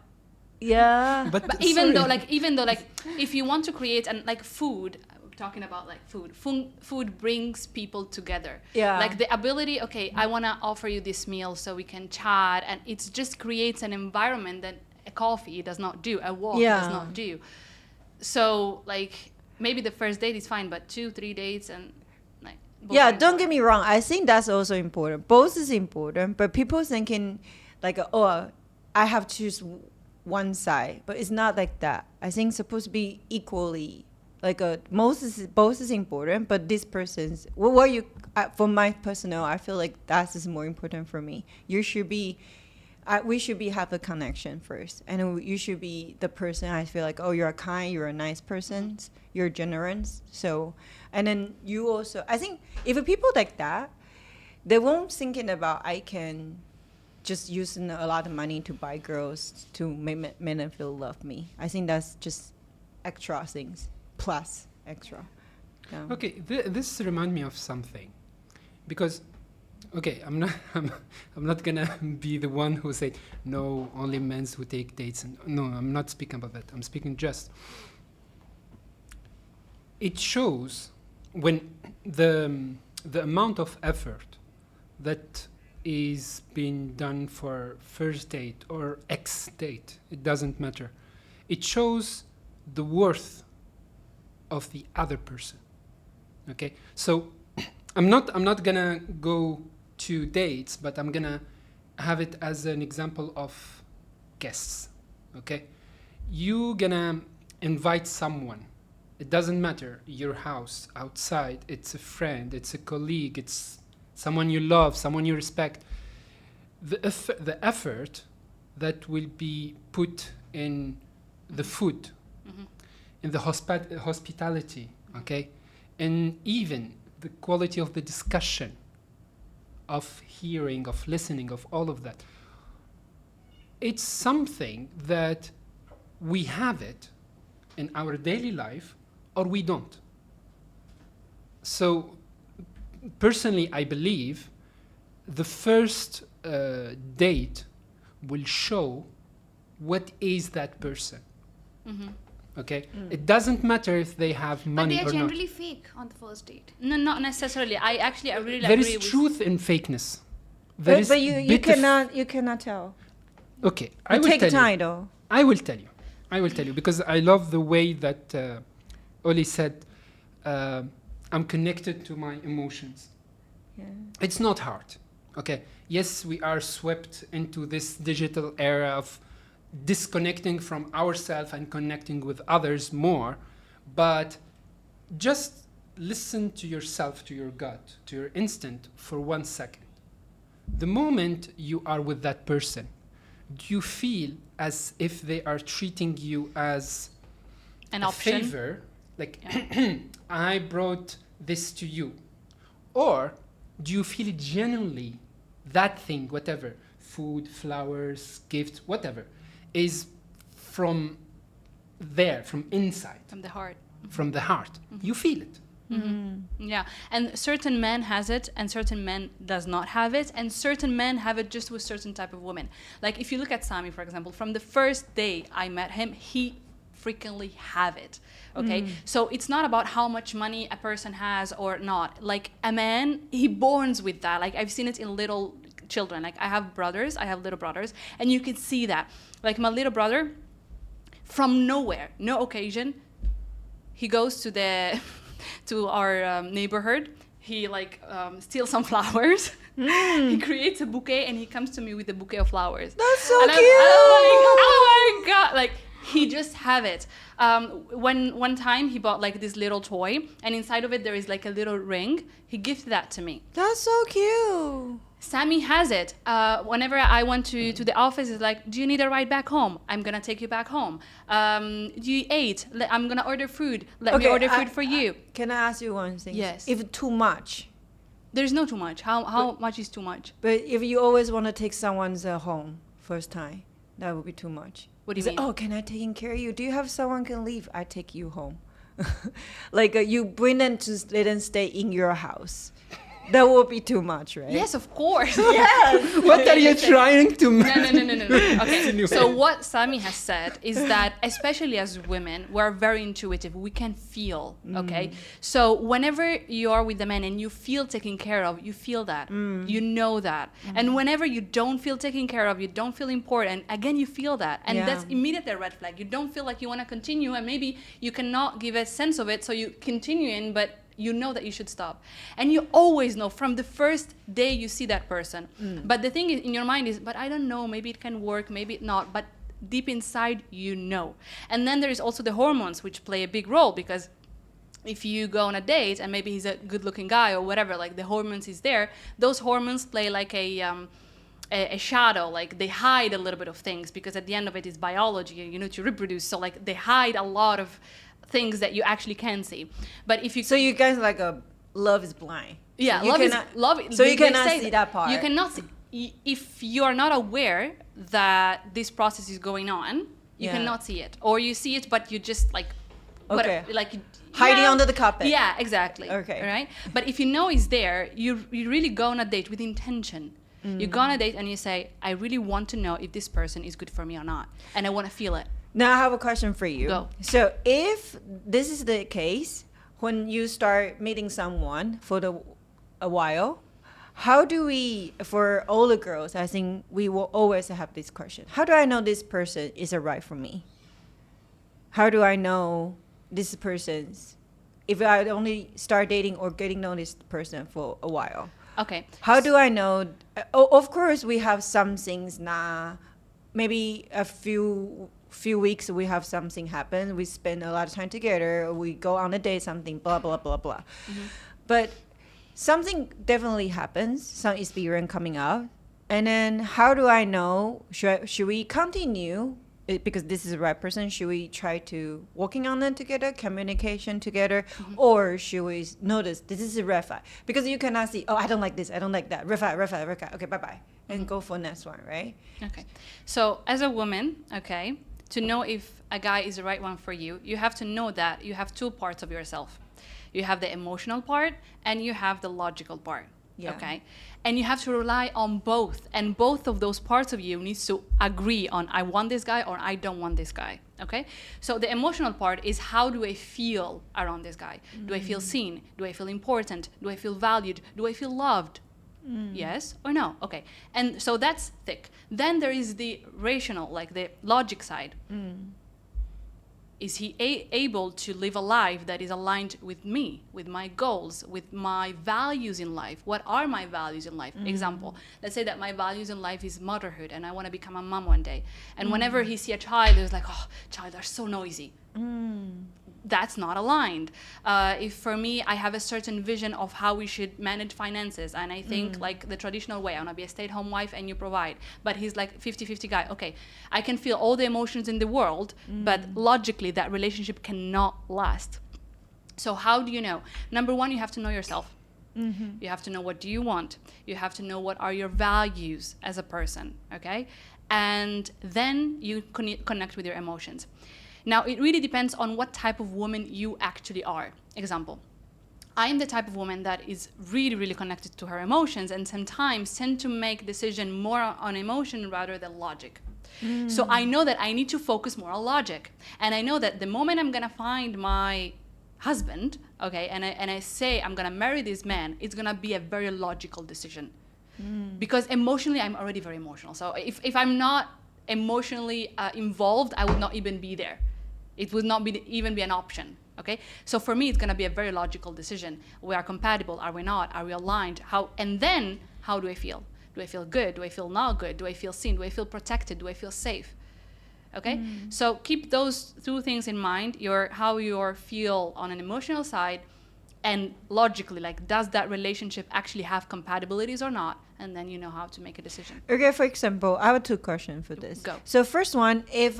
Speaker 1: Yeah.
Speaker 2: But even though if you want to create and like food, talking about like food brings people together.
Speaker 1: Yeah.
Speaker 2: Like the ability, okay, I want to offer you this meal so we can chat, and it just creates an environment that a coffee does not do, a walk does not do. So like maybe the first date is fine, but 2-3 dates and like
Speaker 1: don't get me wrong, I think that's also important. Both is important, but people thinking like, oh, I have to choose one side, but it's not like that. I think it's supposed to be equally like both is important, but this person's for my personal, I feel like that is more important for me. You should be we should be have a connection first, and you should be the person I feel like, oh, you're kind, you're a nice person, you're generous. So, and then you also, I think if people like that, they won't thinking about I can just using a lot of money to buy girls to make men feel love me. I think that's just extra things plus extra. Yeah.
Speaker 4: Okay, this reminds me of something, because okay, I'm not gonna be the one who say no, only men who take dates, and no, I'm not speaking about that. I'm speaking just it shows when the amount of effort that is being done for first date or X date, it doesn't matter. It shows the worth of the other person. Okay, so I'm not gonna go to dates, but I'm gonna have it as an example of guests. Okay, you gonna invite someone. It doesn't matter your house, outside. It's a friend. It's a colleague. It's someone you love, someone you respect. The effort that will be put in the food, in the hospitality, okay, and even the quality of the discussion, of hearing, of listening, of all of that. It's something that we have it in our daily life or we don't. So personally, I believe the first date will show what is that person. Okay, it doesn't matter if they have
Speaker 3: But
Speaker 4: money
Speaker 3: they are
Speaker 4: or not.
Speaker 3: generally fake on the first date.
Speaker 2: No, not necessarily. I really
Speaker 4: There
Speaker 2: agree
Speaker 4: is
Speaker 2: with
Speaker 4: truth in fakeness. There is
Speaker 1: But you
Speaker 4: bit of-
Speaker 1: you cannot tell.
Speaker 4: Okay, I
Speaker 1: You
Speaker 4: will
Speaker 1: take
Speaker 4: tell
Speaker 1: time
Speaker 4: you.
Speaker 1: though.
Speaker 4: I will tell you. I will tell you because I love the way that Oli said, I'm connected to my emotions.
Speaker 1: Yeah.
Speaker 4: It's not hard. Okay. Yes, we are swept into this digital era of disconnecting from ourselves and connecting with others more, but just listen to yourself, to your gut, to your instinct for 1 second. The moment you are with that person, do you feel as if they are treating you as
Speaker 2: an
Speaker 4: a
Speaker 2: option.
Speaker 4: favor, like I brought this to you, or do you feel genuinely that thing, whatever, food, flowers, gifts, whatever, is from there, from inside,
Speaker 2: From the heart.
Speaker 4: from the heart? You feel it.
Speaker 2: Yeah, and certain men has it, and certain men does not have it, and certain men have it just with certain type of women. Like if you look at Sami, for example, from the first day I met him, he frequently have it. Okay, so it's not about how much money a person has or not. Like a man, he borns with that. Like I've seen it in little children. Like I have little brothers, and you can see that. Like my little brother, from nowhere, no occasion, he goes to the to our neighborhood. He steals some flowers. He creates a bouquet and he comes to me with a bouquet of flowers.
Speaker 1: That's so
Speaker 2: And
Speaker 1: cute.
Speaker 2: I'm like, oh my god! Like he just have it. One time he bought like this little toy and inside of it there is like a little ring. He gifted that to me.
Speaker 1: That's so cute.
Speaker 2: Sami has it. Whenever I went to the office, it's like, do you need a ride back home? I'm going to take you back home. Do you ate? I'm going to order food. Let me order food for you.
Speaker 1: Can I ask you one thing?
Speaker 2: Yes.
Speaker 1: If too much,
Speaker 2: There's no too much. How much is too much?
Speaker 1: but if you always want to take someone's home first time, that would be too much.
Speaker 2: What do you
Speaker 1: Say,
Speaker 2: mean?
Speaker 1: oh, can I take care of you? Do you have someone can leave? I take you home. Like you bring them to let them stay in your house. That would be too much, right?
Speaker 2: Yes, of course.
Speaker 1: Yes.
Speaker 4: What are you trying to
Speaker 2: No.
Speaker 4: make?
Speaker 2: Okay, so what Sami has said is that, especially as women, we're very intuitive. We can feel, okay? So whenever you are with a man and you feel taken care of, you feel that. You know that. And whenever you don't feel taken care of, you don't feel important, again, you feel that. And
Speaker 1: Yeah.
Speaker 2: that's immediately a red flag. You don't feel like you want to continue, and maybe you cannot give a sense of it, so you continue in, but you know that you should stop. And you always know from the first day you see that person. But the thing is, in your mind is, but I don't know, maybe it can work, maybe not. But deep inside, you know. And then there is also the hormones, which play a big role, because if you go on a date and maybe he's a good-looking guy or whatever, like the hormones is there, those hormones play like a shadow, like they hide a little bit of things, because at the end of it is biology, you need to reproduce. So like they hide a lot of things that you actually can see. But if you
Speaker 1: So you guys like love is blind.
Speaker 2: yeah,
Speaker 1: So you
Speaker 2: love
Speaker 1: cannot,
Speaker 2: is love.
Speaker 1: So you
Speaker 2: they
Speaker 1: cannot
Speaker 2: say
Speaker 1: see that part.
Speaker 2: You cannot see if you are not aware that this process is going on. You
Speaker 1: Yeah.
Speaker 2: cannot see it, or you see it, but you just like
Speaker 1: Okay.
Speaker 2: hiding
Speaker 1: under the carpet.
Speaker 2: Yeah, exactly.
Speaker 1: Okay.
Speaker 2: Right. But if you know it's there, you really go on a date with intention. You go on a date and you say, I really want to know if this person is good for me or not, and I want to feel it.
Speaker 1: Now I have a question for you.
Speaker 2: Go.
Speaker 1: So if this is the case, when you start meeting someone for a while, how do we, for all the girls, I think we will always have this question. How do I know this person is right for me? How do I know this person's, if I only start dating or getting to know this person for a while?
Speaker 2: Okay.
Speaker 1: How do I know? Of course, we have some things now. Maybe a few weeks we have something happen. We spend a lot of time together. We go on a date, something, blah, blah, blah, blah. But something definitely happens, some experience coming out. And then how do I know, should we continue? Because this is the right person, should we try to working on it together, communication together, or should we notice this is a red flag? Because you cannot see, oh, I don't like this, I don't like that, red flag, red flag, red flag, okay, bye-bye, and go for next one, right?
Speaker 2: Okay. So as a woman, okay, to know if a guy is the right one for you, you have to know that you have two parts of yourself. You have the emotional part and you have the logical part.
Speaker 1: Yeah.
Speaker 2: Okay. And you have to rely on both. And both of those parts of you needs to agree on I want this guy or I don't want this guy. Okay. So the emotional part is how do I feel around this guy? Do I feel seen? Do I feel important? Do I feel valued? Do I feel loved? Yes or no? Okay. And so that's thick. Then there is the rational, like the logic side. Is he able to live a life that is aligned with me, with my goals, with my values in life? What are my values in life? Example, let's say that my values in life is motherhood and I want to become a mom one day. And whenever he see a child, it's like, oh, child, they're so noisy. That's not aligned. If for me, I have a certain vision of how we should manage finances, and I think like the traditional way, I want to be a stay-at-home wife and you provide, but he's like 50-50 guy. Okay, I can feel all the emotions in the world, but logically that relationship cannot last. So how do you know? Number one, you have to know yourself. You have to know what do you want. You have to know what are your values as a person, okay? And then you connect with your emotions. Now, it really depends on what type of woman you actually are. Example, I am the type of woman that is really, really connected to her emotions and sometimes tend to make decision more on emotion rather than logic. So I know that I need to focus more on logic. And I know that the moment I'm going to find my husband, okay, and I say I'm going to marry this man, it's going to be a very logical decision. Because emotionally, I'm already very emotional. So if I'm not emotionally involved, I would not even be there. It would not even be an option, okay? So for me, it's going to be a very logical decision. We are compatible, are we not? Are we aligned? And then, how do I feel? Do I feel good? Do I feel not good? Do I feel seen? Do I feel protected? Do I feel safe? Okay? So keep those two things in mind, how you feel on an emotional side, and logically, like, does that relationship actually have compatibilities or not? And then you know how to make a decision.
Speaker 1: Okay, for example, I have 2 questions for this.
Speaker 2: Go.
Speaker 1: So first one, if,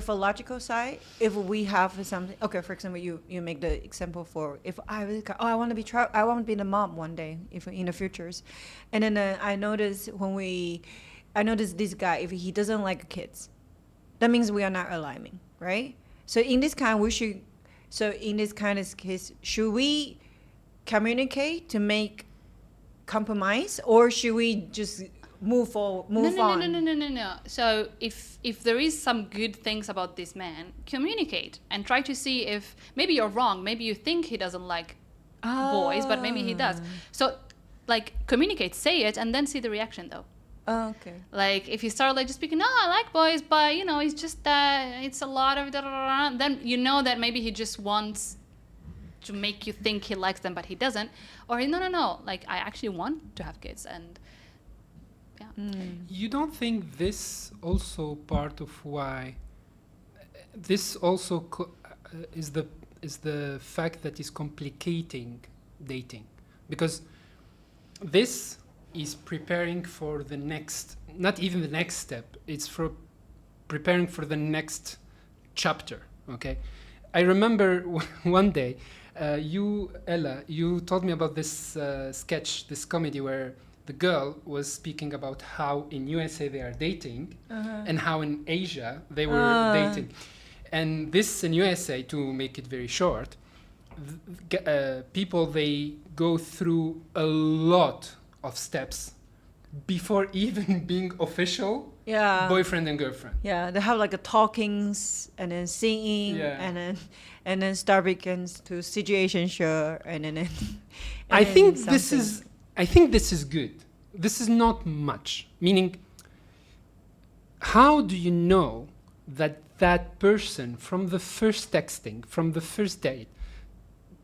Speaker 1: for logical side, if we have something, okay, for example, you make the example for, if I was, I want to be the mom one day, if in the futures. And then I noticed this guy, if he doesn't like kids, that means we are not aligning, right? So in this kind of case, should we communicate to make compromise, or should we just move on?
Speaker 2: No. So if there is some good things about this man, communicate and try to see if maybe you're wrong. Maybe you think he doesn't like boys, but maybe he does. So like communicate, say it, and then see the reaction though.
Speaker 1: Oh, okay.
Speaker 2: Like if you start like just speaking, no, I like boys, but you know, it's just that it's a lot of then you know that maybe he just wants to make you think he likes them, but he doesn't. Or no, like I actually want to have kids, and yeah.
Speaker 4: You don't think this also part of why this also is the fact that is complicating dating, because this is preparing for the next, not even the next step, it's for preparing for the next chapter, okay? I remember one day, Ella, you told me about this sketch, this comedy where the girl was speaking about how in USA they are dating and how in Asia they were dating. And this in USA, to make it very short, people, they go through a lot of steps before even being official boyfriend and girlfriend.
Speaker 1: Yeah, they have like a talkings and then singing and then start begins to situation show and then
Speaker 4: I think this is good. This is not much. Meaning, how do you know that person from the first texting, from the first date,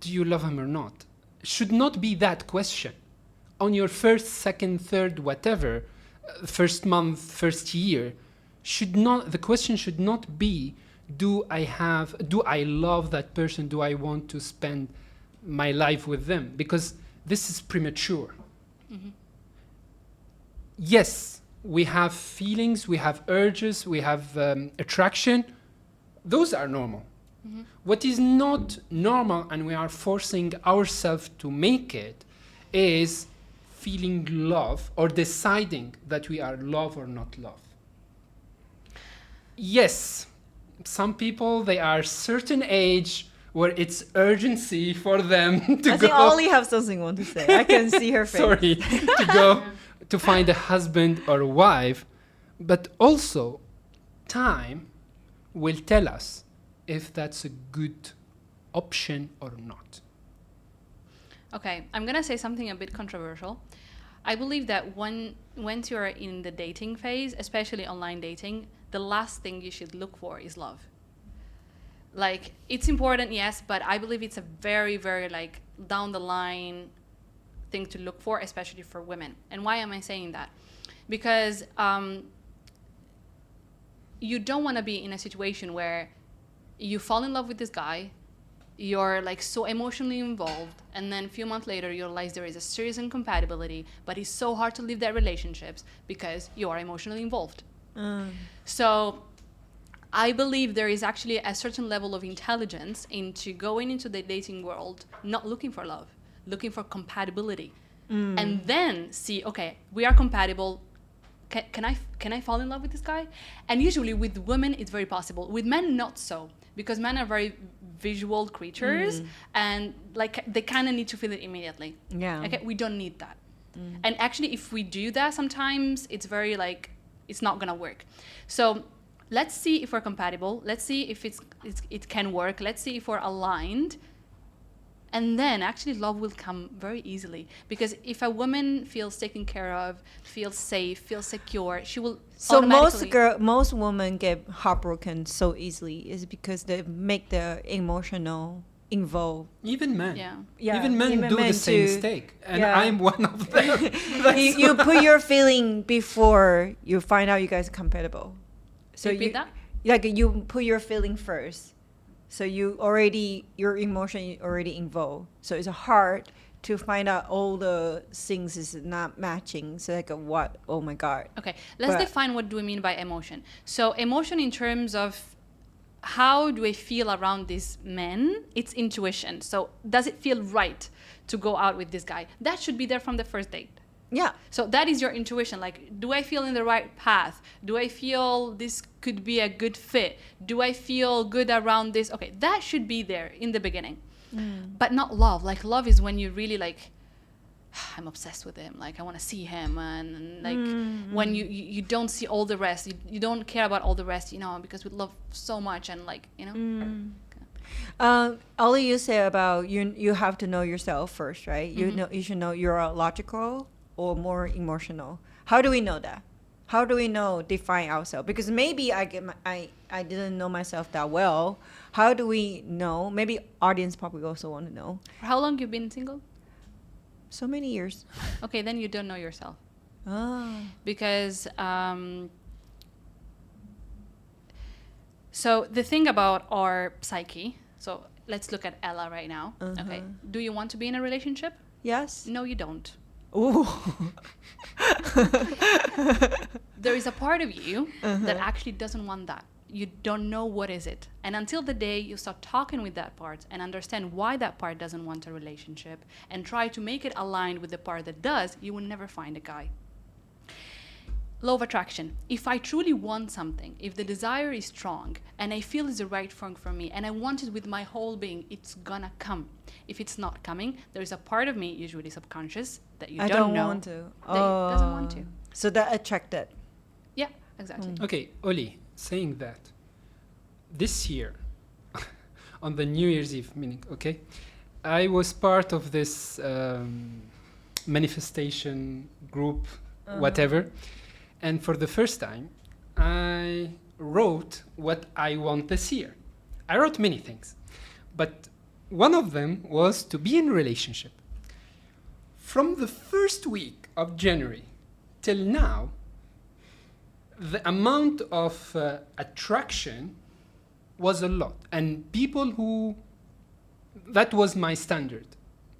Speaker 4: do you love him or not? Should not be that question. On your first, second, third, whatever, first month, first year, the question should not be, do I love that person? Do I want to spend my life with them? Because this is premature. Mm-hmm. Yes, we have feelings, we have urges, we have attraction. Those are normal. Mm-hmm. What is not normal, and we are forcing ourselves to make it, is feeling love or deciding that we are love or not love. Yes, some people, they are certain age where it's urgency for them to
Speaker 1: I
Speaker 4: go.
Speaker 1: think Ollie have something want to say. I can see her face.
Speaker 4: Sorry, to go to find a husband or a wife, but also time will tell us if that's a good option or not.
Speaker 2: Okay, I'm gonna say something a bit controversial. I believe that once you're in the dating phase, especially online dating, the last thing you should look for is love. Like, it's important, yes, but I believe it's a very, very like down the line thing to look for, especially for women. And why am I saying that? Because you don't want to be in a situation where you fall in love with this guy, you're like so emotionally involved, and then a few months later you realize there is a serious incompatibility, but it's so hard to leave that relationships because you are emotionally involved. So I believe there is actually a certain level of intelligence into going into the dating world, not looking for love, looking for compatibility, and then see, okay, we are compatible. Can I fall in love with this guy? And usually with women, it's very possible. With men, not so, because men are very visual creatures, and like they kind of need to feel it immediately.
Speaker 1: Yeah.
Speaker 2: Okay, we don't need that. And actually, if we do that, sometimes it's very like it's not gonna work. So let's see if we're compatible. Let's see if it can work. Let's see if we're aligned. And then actually love will come very easily, because if a woman feels taken care of, feels safe, feels secure, she will
Speaker 1: So
Speaker 2: automatically...
Speaker 1: most women get heartbroken so easily is because they make the emotional involved.
Speaker 4: Even men.
Speaker 2: Yeah.
Speaker 4: Even men do the same mistake. And
Speaker 1: Yeah.
Speaker 4: I'm one of them.
Speaker 1: You put your feeling before you find out you guys are compatible. So
Speaker 2: Repeat that?
Speaker 1: Like you put your feeling first. So your emotion already involved. So it's hard to find out all the things is not matching. So like what? Oh my God.
Speaker 2: Okay, let's define what do we mean by emotion. So emotion in terms of how do I feel around these men? It's intuition. So does it feel right to go out with this guy? That should be there from the first date.
Speaker 1: Yeah.
Speaker 2: So that is your intuition. Like, do I feel in the right path? Do I feel this could be a good fit? Do I feel good around this? Okay, that should be there in the beginning. But not love. Like, love is when you really like, I'm obsessed with him. Like, I want to see him. And like, when you don't see all the rest, you don't care about all the rest, you know, because we love so much and like, you know.
Speaker 1: Ollie, you say about you have to know yourself first, right? You should know you're logical or more emotional. How do we know that? How do we define ourselves? Because maybe I didn't know myself that well. How do we know? Maybe audience probably also want to know.
Speaker 2: How long you been single?
Speaker 1: So many years.
Speaker 2: Okay, then you don't know yourself.
Speaker 1: Ah.
Speaker 2: Because so the thing about our psyche, so let's look at Ella right now. Okay, do you want to be in a relationship?
Speaker 1: Yes.
Speaker 2: No, you don't.
Speaker 1: Ooh.
Speaker 2: There is a part of you that actually doesn't want that. You don't know what is it. And until the day you start talking with that part and understand why that part doesn't want a relationship and try to make it aligned with the part that does, you will never find a guy. Law of attraction. If I truly want something, if the desire is strong and I feel it's the right thing for me and I want it with my whole being, it's gonna come. If it's not coming, there's a part of me, usually subconscious, that you don't know.
Speaker 1: Want to.
Speaker 2: That doesn't want to.
Speaker 1: So that attracted.
Speaker 2: Yeah, exactly.
Speaker 4: Okay, Oli, saying that, this year, on the New Year's Eve, okay, I was part of this manifestation group, whatever, and for the first time, I wrote what I want this year. I wrote many things, but one of them was to be in a relationship. From the first week of January till now, the amount of attraction was a lot. And people that was my standard.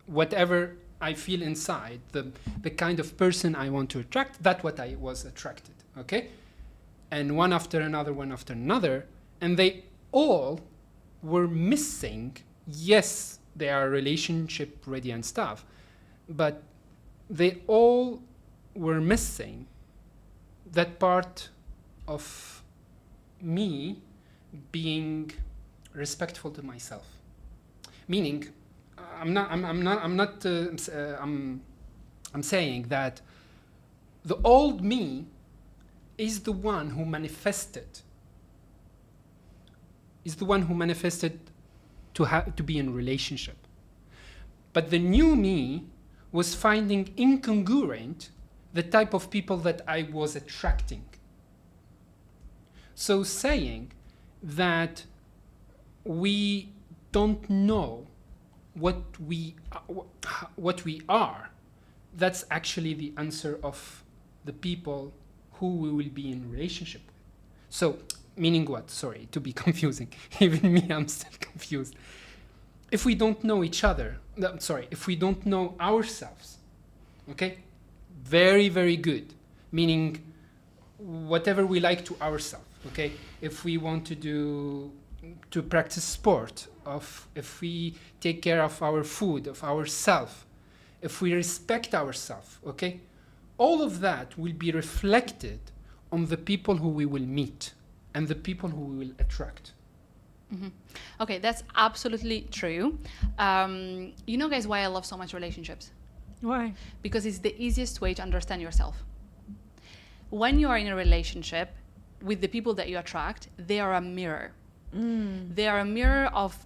Speaker 4: Whatever I feel inside, the kind of person I want to attract, that's what I was attracted, okay? And one after another, and they all were missing. Yes, they are relationship ready and stuff, but they all were missing that part of me being respectful to myself. Meaning, I'm saying that the old me is the one who manifested. To be in a relationship. But the new me was finding incongruent the type of people that I was attracting. So saying that we don't know what we are, that's actually the answer of the people who we will be in relationship with. So, meaning what? Sorry, to be confusing. Even me, I'm still confused. If we don't know each other, if we don't know ourselves, okay? Very, very good. Meaning whatever we like to ourselves, okay? If we want to practice sport, if we take care of our food, of ourselves, if we respect ourselves, okay? All of that will be reflected on the people who we will meet and the people who we will attract.
Speaker 2: Mm-hmm. Okay, that's absolutely true. You know, guys, why I love so much relationships?
Speaker 1: Why?
Speaker 2: Because it's the easiest way to understand yourself. When you are in a relationship with the people that you attract, they are a mirror. They are a mirror of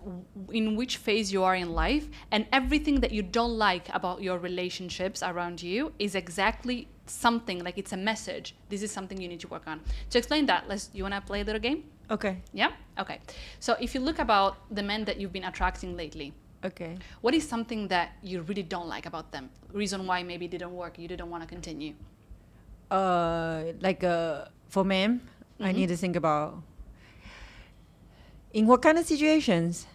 Speaker 2: in which phase you are in life, and everything that you don't like about your relationships around you is exactly something, like it's a message. This is something you need to work on. To explain that, you want to play a little game?
Speaker 1: Okay.
Speaker 2: Yeah? Okay. So if you look about the men that you've been attracting lately,
Speaker 1: Okay.
Speaker 2: what is something that you really don't like about them? Reason why maybe it didn't work, you didn't want to continue?
Speaker 1: For men, I need to think about in what kind of situations.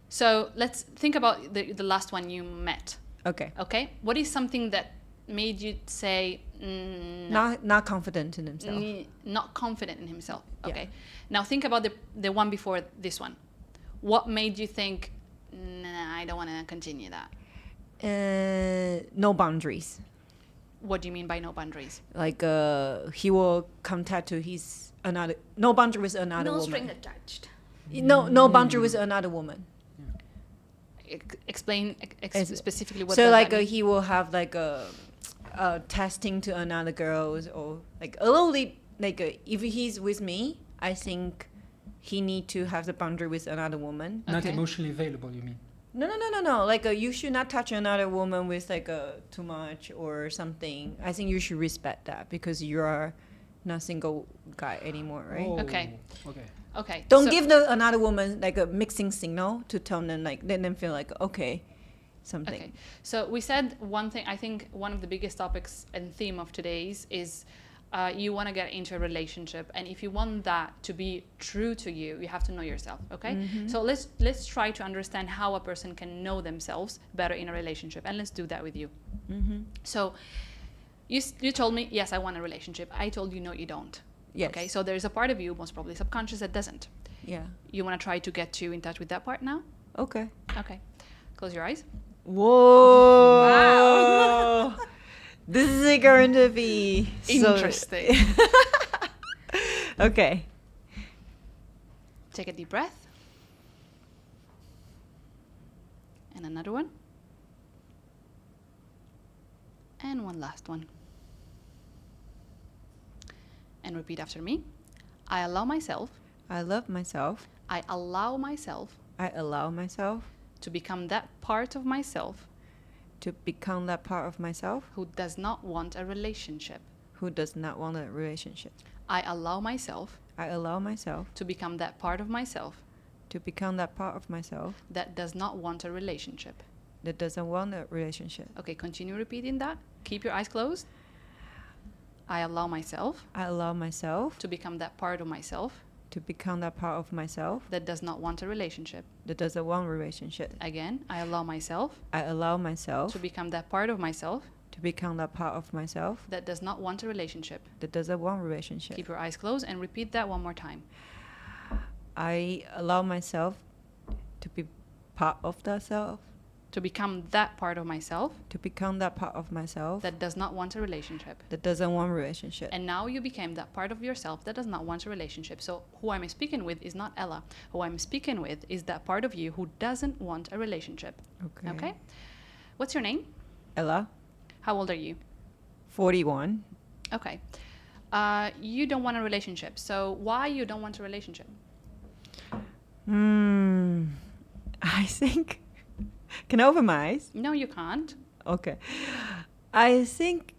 Speaker 2: So let's think about the last one you met.
Speaker 1: Okay.
Speaker 2: Okay? What is something that made you say no,
Speaker 1: Not confident in himself.
Speaker 2: not confident in himself?
Speaker 1: Yeah.
Speaker 2: Okay. Now think about the one before this one. What made you think, nah, I don't want to continue that?
Speaker 1: No boundaries.
Speaker 2: What do you mean by no boundaries?
Speaker 1: Like he will come tattoo no boundary with another
Speaker 3: No
Speaker 1: woman.
Speaker 3: string attached.
Speaker 1: No boundary with another woman.
Speaker 2: Explain specifically what
Speaker 1: So
Speaker 2: does
Speaker 1: like
Speaker 2: that mean?
Speaker 1: he will have like a testing to another girls, or like a little if he's with me, I think he need to have the boundary with another woman.
Speaker 4: Not
Speaker 2: Okay.
Speaker 4: emotionally available, you mean?
Speaker 1: No. Like you should not touch another woman with like too much or something. I think you should respect that because you are not single guy anymore, right?
Speaker 4: Oh,
Speaker 2: Okay.
Speaker 4: Okay.
Speaker 2: Okay.
Speaker 1: Don't
Speaker 2: so-
Speaker 1: give another woman like a mixing signal to tell them, like let them feel like okay, something.
Speaker 2: Okay. So we said one thing. I think one of the biggest topics and theme of today's is you want to get into a relationship, and if you want that to be true to you, you have to know yourself. Okay. So let's try to understand how a person can know themselves better in a relationship, and let's do that with you. So you told me yes, I want a relationship. I told you no, you don't.
Speaker 1: Yes.
Speaker 2: Okay. So there's a part of you, most probably subconscious, that doesn't.
Speaker 1: Yeah.
Speaker 2: You want to try to get in touch with that part now?
Speaker 1: Okay.
Speaker 2: Okay. Close your eyes.
Speaker 1: Whoa. Wow. This is going to be
Speaker 2: Interesting.
Speaker 1: Okay.
Speaker 2: Take a deep breath. And another one. And one last one. And repeat after me. I allow myself.
Speaker 1: I love myself.
Speaker 2: I allow myself
Speaker 1: I allow myself
Speaker 2: to become that part of myself
Speaker 1: to become that part of myself
Speaker 2: who does not want a relationship.
Speaker 1: who does not want a relationship.
Speaker 2: I allow myself
Speaker 1: I allow myself
Speaker 2: to become that part of myself
Speaker 1: to become that part of myself
Speaker 2: that does not want a relationship.
Speaker 1: that doesn't want a relationship.
Speaker 2: Okay, continue repeating that. Keep your eyes closed. I allow myself
Speaker 1: I allow myself
Speaker 2: to become that part of myself
Speaker 1: to become that part of myself
Speaker 2: that does not want a relationship.
Speaker 1: that doesn't want a relationship.
Speaker 2: Again, I allow myself
Speaker 1: I allow myself
Speaker 2: to become that part of myself
Speaker 1: to become that part of myself
Speaker 2: that does not want a relationship.
Speaker 1: that doesn't want a relationship.
Speaker 2: Keep your eyes closed and repeat that one more time.
Speaker 1: I allow myself to be part of that self
Speaker 2: to become that part of myself
Speaker 1: to become that part of myself
Speaker 2: that does not want a relationship.
Speaker 1: that doesn't want a relationship.
Speaker 2: And now you became that part of yourself that does not want a relationship. So who I'm speaking with is not Ella. Who I'm speaking with is that part of you who doesn't want a relationship. Okay? What's your name?
Speaker 1: Ella,
Speaker 2: How old are you?
Speaker 1: 41.
Speaker 2: Okay. You don't want a relationship. So why you don't want a relationship?
Speaker 1: I think. Can I open my eyes?
Speaker 2: No, you can't.
Speaker 1: Okay. I think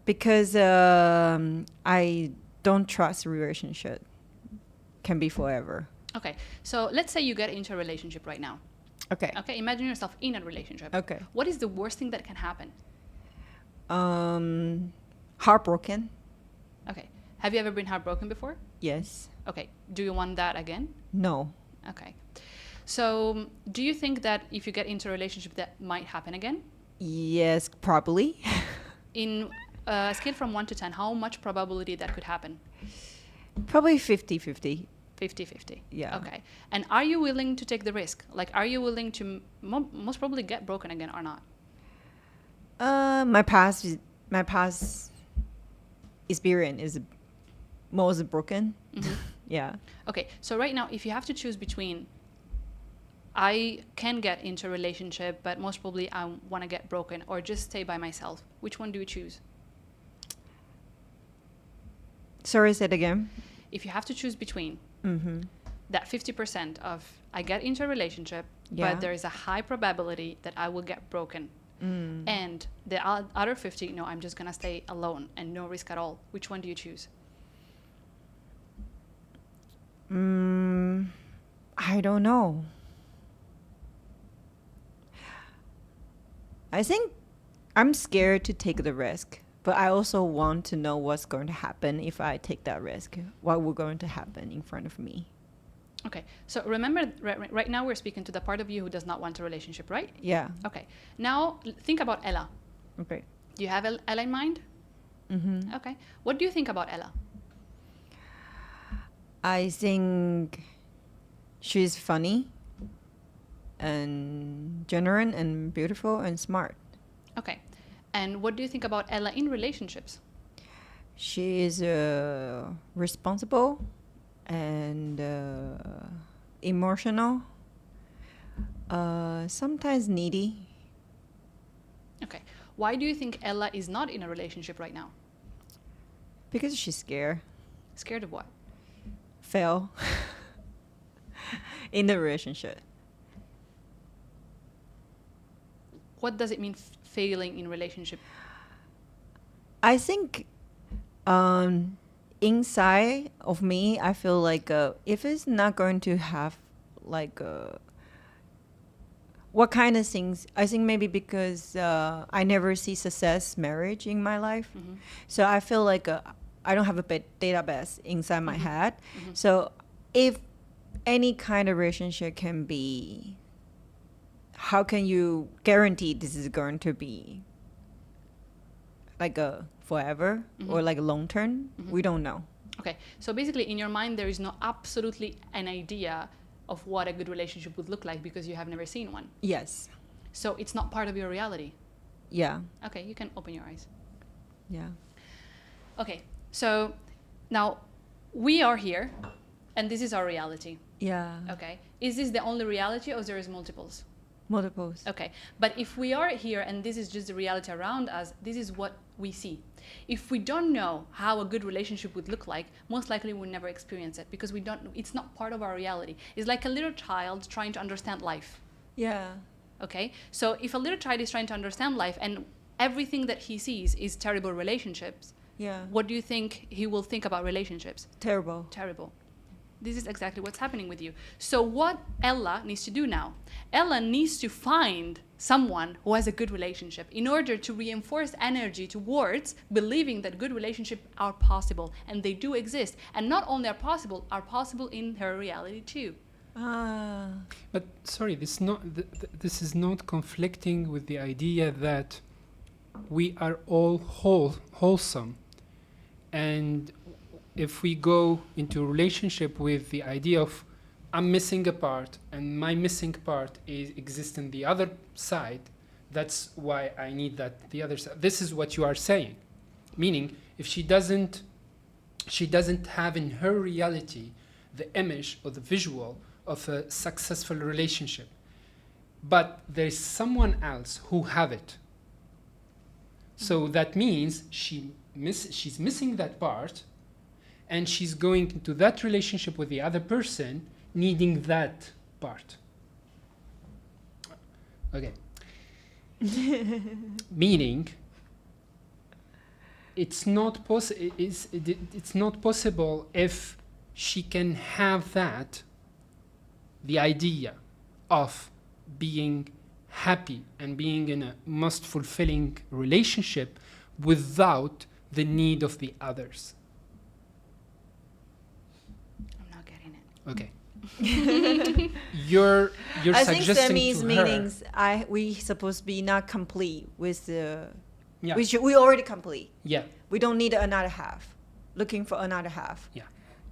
Speaker 1: because I don't trust relationship can be forever.
Speaker 2: Okay. So let's say you get into a relationship right now.
Speaker 1: Okay.
Speaker 2: Okay. Imagine yourself in a relationship.
Speaker 1: Okay.
Speaker 2: What is the worst thing that can happen?
Speaker 1: Heartbroken.
Speaker 2: Okay. Have you ever been heartbroken before?
Speaker 1: Yes.
Speaker 2: Okay. Do you want that again?
Speaker 1: No.
Speaker 2: Okay. So do you think that if you get into a relationship that might happen again?
Speaker 1: Yes, probably.
Speaker 2: In a scale from 1 to 10, how much probability that could happen?
Speaker 1: Probably 50-50.
Speaker 2: 50-50.
Speaker 1: Yeah.
Speaker 2: Okay. And are you willing to take the risk? Like, are you willing to most probably get broken again or not?
Speaker 1: My past experience is most broken. Yeah.
Speaker 2: Okay. So right now, if you have to choose between I can get into a relationship, but most probably I want to get broken, or just stay by myself, which one do you choose?
Speaker 1: Sorry, say it again.
Speaker 2: If you have to choose between that 50% of I get into a relationship,
Speaker 1: Yeah.
Speaker 2: but there is a high probability that I will get broken, and the other 50, no, I'm just going to stay alone and no risk at all, which one do you choose?
Speaker 1: I don't know. I think I'm scared to take the risk, but I also want to know what's going to happen if I take that risk. What will going to happen in front of me?
Speaker 2: Okay, so remember, right now we're speaking to the part of you who does not want a relationship, right?
Speaker 1: Yeah.
Speaker 2: Okay, now think about Ella.
Speaker 1: Okay.
Speaker 2: Do you have Ella in mind? Okay, what do you think about Ella?
Speaker 1: I think she's funny and genuine and beautiful and smart.
Speaker 2: Okay, and what do you think about Ella in relationships?
Speaker 1: She is responsible and emotional, sometimes needy.
Speaker 2: Okay, why do you think Ella is not in a relationship right now?
Speaker 1: Because she's scared.
Speaker 2: Scared of what?
Speaker 1: Fail in the relationship.
Speaker 2: What does it mean failing in relationship?
Speaker 1: I think inside of me, I feel like if it's not going to have like what kind of things, I think maybe because I never see success marriage in my life. So I feel like I don't have a database inside my head. So if any kind of relationship can be, how can you guarantee this is going to be like a forever or like a long term? We don't know.
Speaker 2: Okay, so basically in your mind there is no absolutely an idea of what a good relationship would look like because you have never seen one.
Speaker 1: Yes.
Speaker 2: So it's not part of your reality.
Speaker 1: Yeah.
Speaker 2: Okay, you can open your eyes.
Speaker 1: Yeah.
Speaker 2: Okay, so now we are here and this is our reality.
Speaker 1: Yeah.
Speaker 2: Okay, is this the only reality or there is multiples?
Speaker 1: Multiples.
Speaker 2: Okay, but if we are here and this is just the reality around us, this is what we see. If we don't know how a good relationship would look like, most likely we'll never experience it because we don't. It's not part of our reality. It's like a little child trying to understand life.
Speaker 1: Yeah.
Speaker 2: Okay, so if a little child is trying to understand life and everything that he sees is terrible relationships,
Speaker 1: Yeah.
Speaker 2: what do you think he will think about relationships?
Speaker 1: Terrible.
Speaker 2: Terrible. This is exactly what's happening with you. So what Ella needs to do now? Ella needs to find someone who has a good relationship in order to reinforce energy towards believing that good relationships are possible, and they do exist. And not only are possible in her reality too.
Speaker 4: But sorry, this is not conflicting with the idea that we are all wholesome, and if we go into a relationship with the idea of I'm missing a part, and my missing part exists in the other side. That's why I need the other side. This is what you are saying, meaning if she doesn't have in her reality the image or the visual of a successful relationship, but there's someone else who have it. So that means she's missing that part, and she's going into that relationship with the other person needing that part. Okay. Meaning, it's not possible if she can have the idea of being happy and being in a most fulfilling relationship without the need of the others.
Speaker 2: I'm not getting it.
Speaker 4: Okay. You're
Speaker 1: I think
Speaker 4: suggesting
Speaker 1: Sami's
Speaker 4: to
Speaker 1: meanings, we supposed to be not complete with the.
Speaker 4: Yeah.
Speaker 1: We already complete.
Speaker 4: Yeah.
Speaker 1: We don't need another half. Looking for another half.
Speaker 4: Yeah.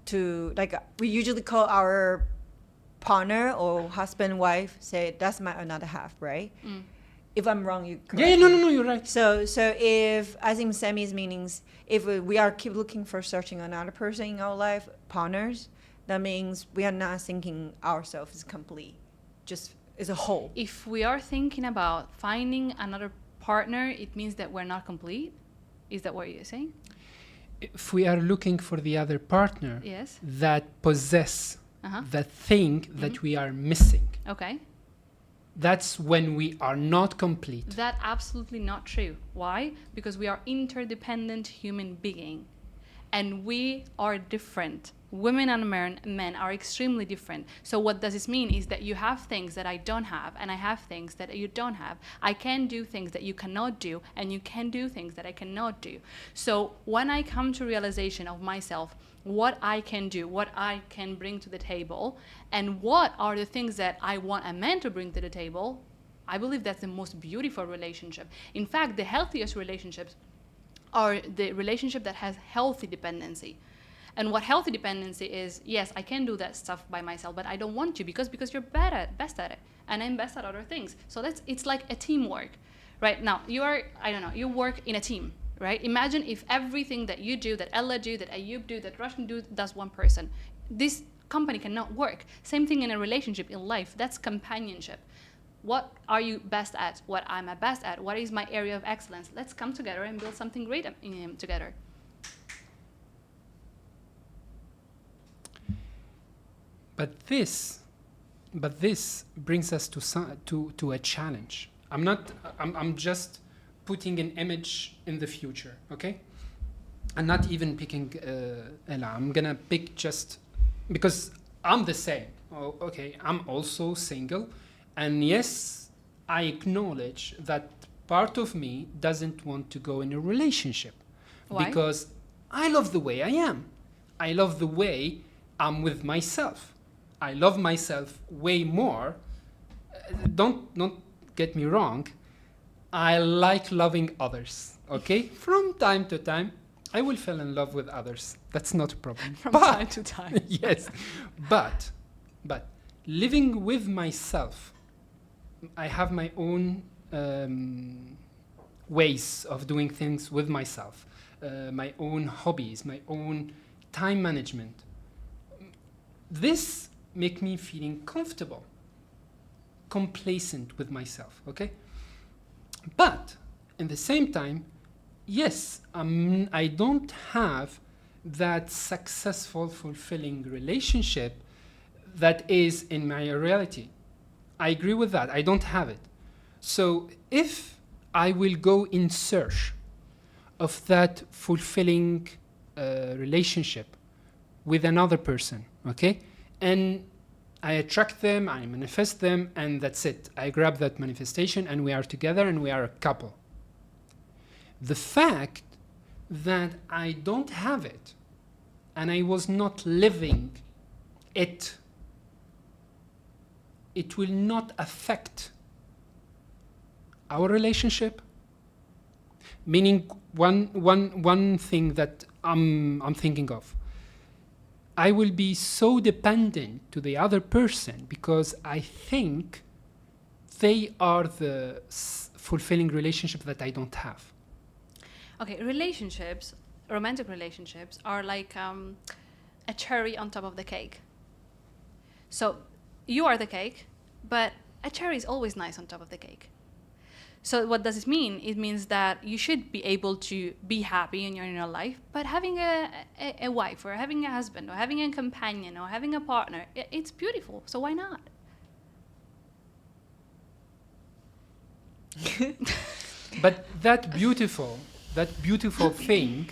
Speaker 1: To we usually call our partner or husband, wife, say that's my another half, right?
Speaker 2: Mm.
Speaker 1: If I'm wrong, you correct
Speaker 4: Yeah,
Speaker 1: me.
Speaker 4: no, you're right.
Speaker 1: So if I think Sami's meanings, if we are keep looking for searching another person in our life, partners, that means we are not thinking ourselves is complete, just as a whole.
Speaker 2: If we are thinking about finding another partner, it means that we're not complete. Is that what you're saying?
Speaker 4: If we are looking for the other partner
Speaker 2: Yes.
Speaker 4: that possess
Speaker 2: Uh-huh.
Speaker 4: the thing that we are missing,
Speaker 2: Okay.
Speaker 4: that's when we are not complete.
Speaker 2: That's absolutely not true. Why? Because we are interdependent human beings, and we are different. Women and men are extremely different. So what does this mean is that you have things that I don't have, and I have things that you don't have. I can do things that you cannot do, and you can do things that I cannot do. So when I come to realization of myself, what I can do, what I can bring to the table, and what are the things that I want a man to bring to the table, I believe that's the most beautiful relationship. In fact, the healthiest relationships are the relationship that has healthy dependency. And what healthy dependency is, yes, I can do that stuff by myself, but I don't want to because you're best at it, and I'm best at other things. So it's like a teamwork, right? Now you work in a team, right? Imagine if everything that you do, that Ella do, that Ayub do, that Roshni do, does one person. This company cannot work. Same thing in a relationship, in life. That's companionship. What are you best at? What am I best at? What is my area of excellence? Let's come together and build something great together.
Speaker 4: But this brings us to a challenge. I'm just putting an image in the future, okay? I'm not even picking Ella. I'm gonna pick just because I'm the same. Oh, okay, I'm also single, and yes, I acknowledge that part of me doesn't want to go in a relationship.
Speaker 2: Why?
Speaker 4: Because I love the way I am. I love the way I'm with myself. I love myself way more. Don't get me wrong. I like loving others, okay? From time to time, I will fall in love with others. That's not a problem.
Speaker 2: From time to time.
Speaker 4: Yes. But living with myself, I have my own ways of doing things with myself, my own hobbies, my own time management. This make me feeling comfortable, complacent with myself, okay? But in the same time, yes, I don't have that successful, fulfilling relationship that is in my reality. I agree with that. I don't have it. So if I will go in search of that fulfilling relationship with another person, okay? And I attract them, I manifest them, and that's it. I grab that manifestation and we are together and we are a couple. The fact that I don't have it and I was not living it, it will not affect our relationship. Meaning one thing that I'm thinking of. I will be so dependent to the other person because I think they are the fulfilling relationship that I don't have.
Speaker 2: Okay, relationships, romantic relationships are like a cherry on top of the cake. So you are the cake, but a cherry is always nice on top of the cake. So what does it mean? It means that you should be able to be happy in your life, but having a wife or having a husband or having a companion or having a partner, it's beautiful. So why not?
Speaker 4: But that beautiful thing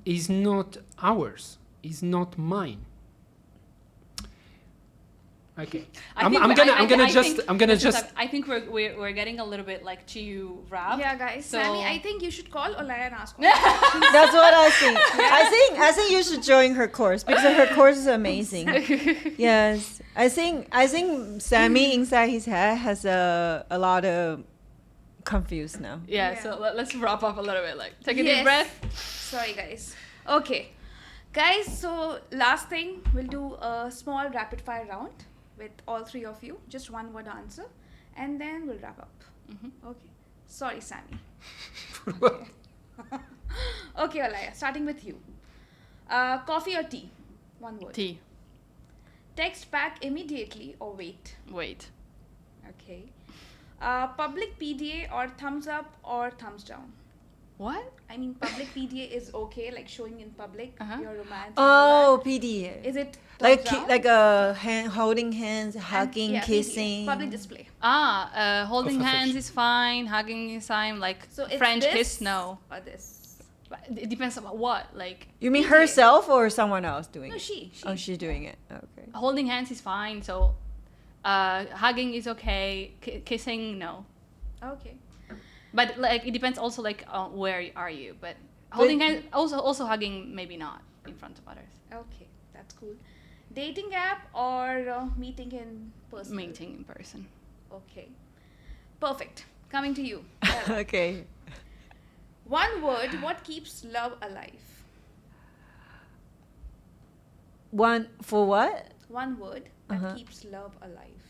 Speaker 4: is not ours, is not mine. Okay, I'm gonna just.
Speaker 2: I think we're getting a little bit like too rap.
Speaker 3: Yeah, guys.
Speaker 2: So
Speaker 3: Sami, I think you should call Olaya and ask.
Speaker 1: That's what I think. I think you should join her course because her course is amazing. Yes, I think Sami inside his head has a lot of confused now.
Speaker 2: Yeah. So let's wrap up a little bit. Like take a
Speaker 3: Yes.
Speaker 2: deep breath.
Speaker 3: Sorry, guys. Okay, guys. So last thing, we'll do a small rapid fire round with all three of you. Just one word answer, and then we'll wrap up.
Speaker 2: Mm-hmm.
Speaker 3: Okay. Sorry, Sami. Okay. Okay, Olaya. Starting with you. Coffee or tea? One word.
Speaker 2: Tea.
Speaker 3: Text back immediately or wait.
Speaker 2: Wait.
Speaker 3: Okay. Public PDA or thumbs up or thumbs down?
Speaker 2: What?
Speaker 3: I mean, public PDA is okay, like showing in public your romance. and
Speaker 1: Oh,
Speaker 3: all
Speaker 1: PDA.
Speaker 3: that. Is it
Speaker 1: Like
Speaker 3: thumbs down?
Speaker 1: hand holding hands, hugging,
Speaker 3: yeah, PDA,
Speaker 1: kissing.
Speaker 3: public display.
Speaker 2: Holding
Speaker 4: Of
Speaker 2: hands
Speaker 4: affection.
Speaker 2: is fine. Hugging is fine. Like
Speaker 3: So it's
Speaker 2: French
Speaker 3: this
Speaker 2: kiss, no.
Speaker 3: or this?
Speaker 2: But it depends on what. Like
Speaker 1: You mean
Speaker 3: PDA.
Speaker 1: herself or someone else doing
Speaker 3: No,
Speaker 1: it?
Speaker 3: she.
Speaker 1: Oh, she's doing it. Okay.
Speaker 2: holding hands is fine. So hugging is okay. Kissing, no.
Speaker 3: Okay.
Speaker 2: But like it depends also like where are you. But holding hands, also hugging, maybe not in front of others.
Speaker 3: Okay, that's cool. Dating app or meeting in person?
Speaker 2: Meeting in person.
Speaker 3: Okay. Perfect. Coming to you.
Speaker 1: Okay.
Speaker 3: One word, what keeps love alive?
Speaker 1: One for what?
Speaker 3: One word that
Speaker 1: Uh-huh.
Speaker 3: keeps love alive.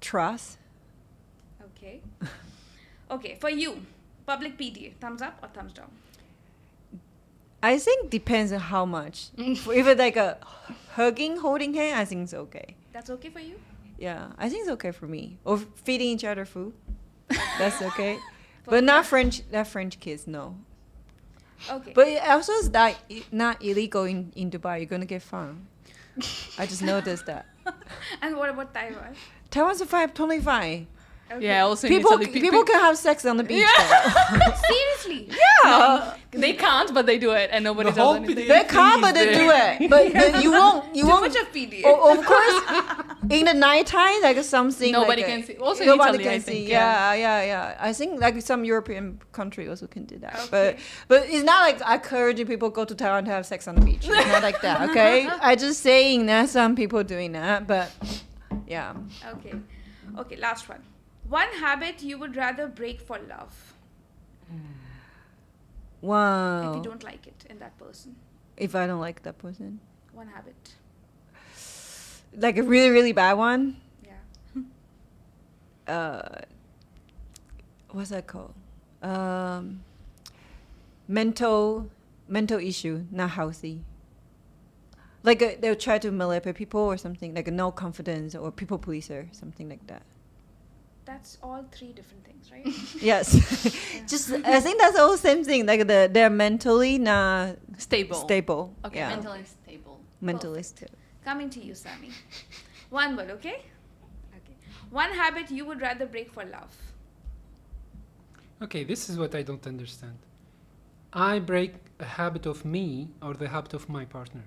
Speaker 1: Trust.
Speaker 3: Okay. Okay, for you, public PDA, thumbs up or thumbs down?
Speaker 1: I think depends on how much. If it's like a hugging, holding hand, I think it's okay.
Speaker 3: That's okay for you?
Speaker 1: Yeah, I think it's okay for me. Or feeding each other food, that's okay. But not French. That French kiss, no.
Speaker 3: Okay.
Speaker 1: But it also is not illegal in Dubai. You're gonna get fined. I just noticed that.
Speaker 3: And what about Taiwan?
Speaker 1: Taiwan's totally fine.
Speaker 3: Okay.
Speaker 2: Yeah, also in
Speaker 1: People
Speaker 2: Italy,
Speaker 1: people can have sex on the beach. though.
Speaker 3: Seriously?
Speaker 1: Yeah.
Speaker 2: they can't, but they do it, and nobody
Speaker 4: The
Speaker 2: does
Speaker 4: whole
Speaker 2: anything.
Speaker 1: They can't, but they do it. But you won't. You
Speaker 3: Too
Speaker 1: won't.
Speaker 3: much of PDA.
Speaker 1: Of course, in the nighttime, like something.
Speaker 2: Nobody
Speaker 1: like
Speaker 2: can see. Also in
Speaker 1: nobody
Speaker 2: Italy,
Speaker 1: can
Speaker 2: I
Speaker 1: see.
Speaker 2: think,
Speaker 1: Yeah. I think like some European country also can do that.
Speaker 3: Okay.
Speaker 1: But it's not like encouraging people go to Taiwan to have sex on the beach. It's not like that. Okay. I just saying that some people doing that, but yeah.
Speaker 3: Okay. Okay, last one. One habit you would rather break for love
Speaker 1: Wow.
Speaker 3: if you don't like it in that person.
Speaker 1: If I don't like that person,
Speaker 3: One habit.
Speaker 1: like a really really bad one.
Speaker 3: Yeah.
Speaker 1: What's that called? Mental issue, not healthy. Like they'll try to manipulate people or something, like a no confidence or people pleaser, something like that.
Speaker 3: That's all three different things, right?
Speaker 1: Yes. Just I think that's all same thing. Like they're mentally not
Speaker 2: Stable. Okay,
Speaker 1: Yeah.
Speaker 2: mentally stable.
Speaker 1: Mentally stable.
Speaker 3: Coming to you, Sami. One word, okay? Okay. One habit you would rather break for love.
Speaker 4: Okay, this is what I don't understand. I break a habit of me or the habit of my partner.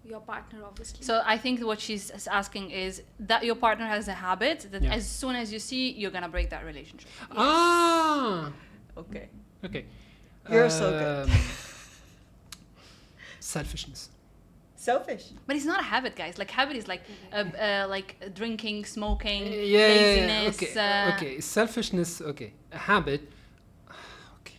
Speaker 3: Your partner, obviously.
Speaker 2: So I think what she's asking is that your partner has a habit that
Speaker 4: Yeah.
Speaker 2: as soon as you see, you're gonna break that relationship.
Speaker 4: Ah,
Speaker 1: Okay.
Speaker 4: okay.
Speaker 1: You're so good.
Speaker 4: Selfishness.
Speaker 1: Selfish.
Speaker 2: But it's not a habit, guys. Like habit is like drinking, smoking,
Speaker 4: Yeah,
Speaker 2: laziness.
Speaker 4: okay. Okay, selfishness. Okay, a habit. Okay.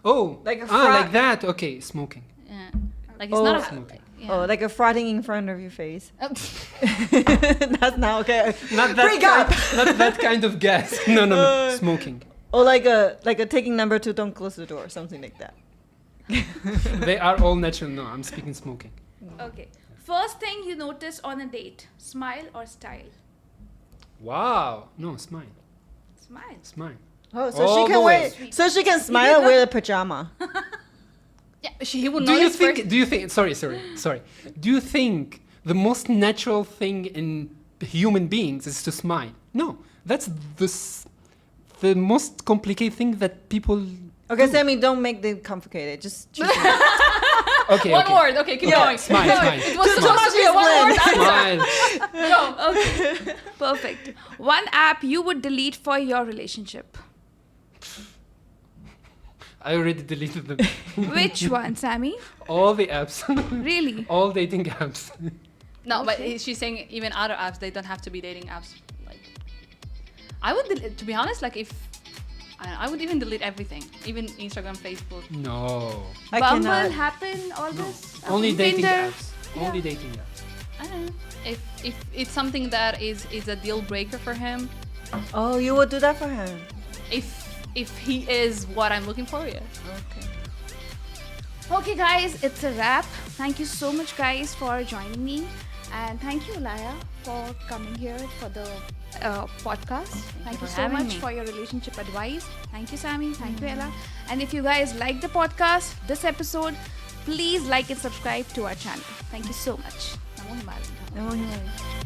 Speaker 4: Oh,
Speaker 1: Like a
Speaker 4: like that. Okay, smoking.
Speaker 2: Yeah. Like it's not a
Speaker 4: Smoking.
Speaker 2: yeah.
Speaker 1: Oh, like a frotting in front of your face. That's not okay.
Speaker 4: Not that
Speaker 1: Break up!
Speaker 4: not that kind of gas. No. Smoking.
Speaker 1: Or like a taking number 2, don't close the door, something like that.
Speaker 4: They are all natural. No, I'm speaking smoking.
Speaker 3: Okay. First thing you notice on a date, smile or style?
Speaker 4: Wow. No, smile.
Speaker 3: Smile.
Speaker 4: Smile.
Speaker 1: Oh, so
Speaker 4: All
Speaker 1: she
Speaker 4: the
Speaker 1: can
Speaker 4: way.
Speaker 1: so she can smile with a pajama.
Speaker 2: Yeah, he would
Speaker 4: Do you
Speaker 2: notice
Speaker 4: think?
Speaker 2: first.
Speaker 4: Do you think? Sorry. Do you think the most natural thing in human beings is to smile? No, that's the most complicated thing that people.
Speaker 1: Okay,
Speaker 4: do.
Speaker 1: Sami, don't make them complicated. Just choose
Speaker 4: Okay.
Speaker 2: One
Speaker 4: okay.
Speaker 2: word. Okay, keep going.
Speaker 4: Smile,
Speaker 2: Keep going.
Speaker 4: smile.
Speaker 2: It was
Speaker 1: Too
Speaker 2: supposed
Speaker 1: much
Speaker 2: to be a
Speaker 1: is
Speaker 2: one-word
Speaker 1: blend.
Speaker 2: answer.
Speaker 4: Smile.
Speaker 2: Go.
Speaker 3: Okay. Perfect. One app you would delete for your relationship.
Speaker 4: I already deleted them.
Speaker 3: Which one, Sami?
Speaker 4: All the apps.
Speaker 3: Really?
Speaker 4: All dating apps.
Speaker 2: No,
Speaker 3: Okay.
Speaker 2: but she's saying even other apps. They don't have to be dating apps. Like, I would, to be honest, like if I would even delete everything, even Instagram, Facebook.
Speaker 4: No.
Speaker 1: I
Speaker 3: Bumble,
Speaker 1: cannot.
Speaker 3: Happen, all this?
Speaker 4: Only dating
Speaker 3: Tinder?
Speaker 4: apps.
Speaker 3: Yeah.
Speaker 4: Only dating apps.
Speaker 2: I don't know. If it's something that is a deal breaker for him,
Speaker 1: Oh, you would do that for him.
Speaker 2: if he is what I'm looking for, yeah.
Speaker 1: Okay.
Speaker 3: Okay, guys, it's a wrap. Thank you so much, guys, for joining me. And thank you, Olaya, for coming here for the podcast. Thank you
Speaker 2: for
Speaker 3: so
Speaker 2: having
Speaker 3: much
Speaker 2: me.
Speaker 3: for your relationship advice. Thank you, Sami. Thank you, Ella. And if you guys like the podcast, this episode, please like and subscribe to our channel. Thank you so much. Namo Himalayan.
Speaker 1: No,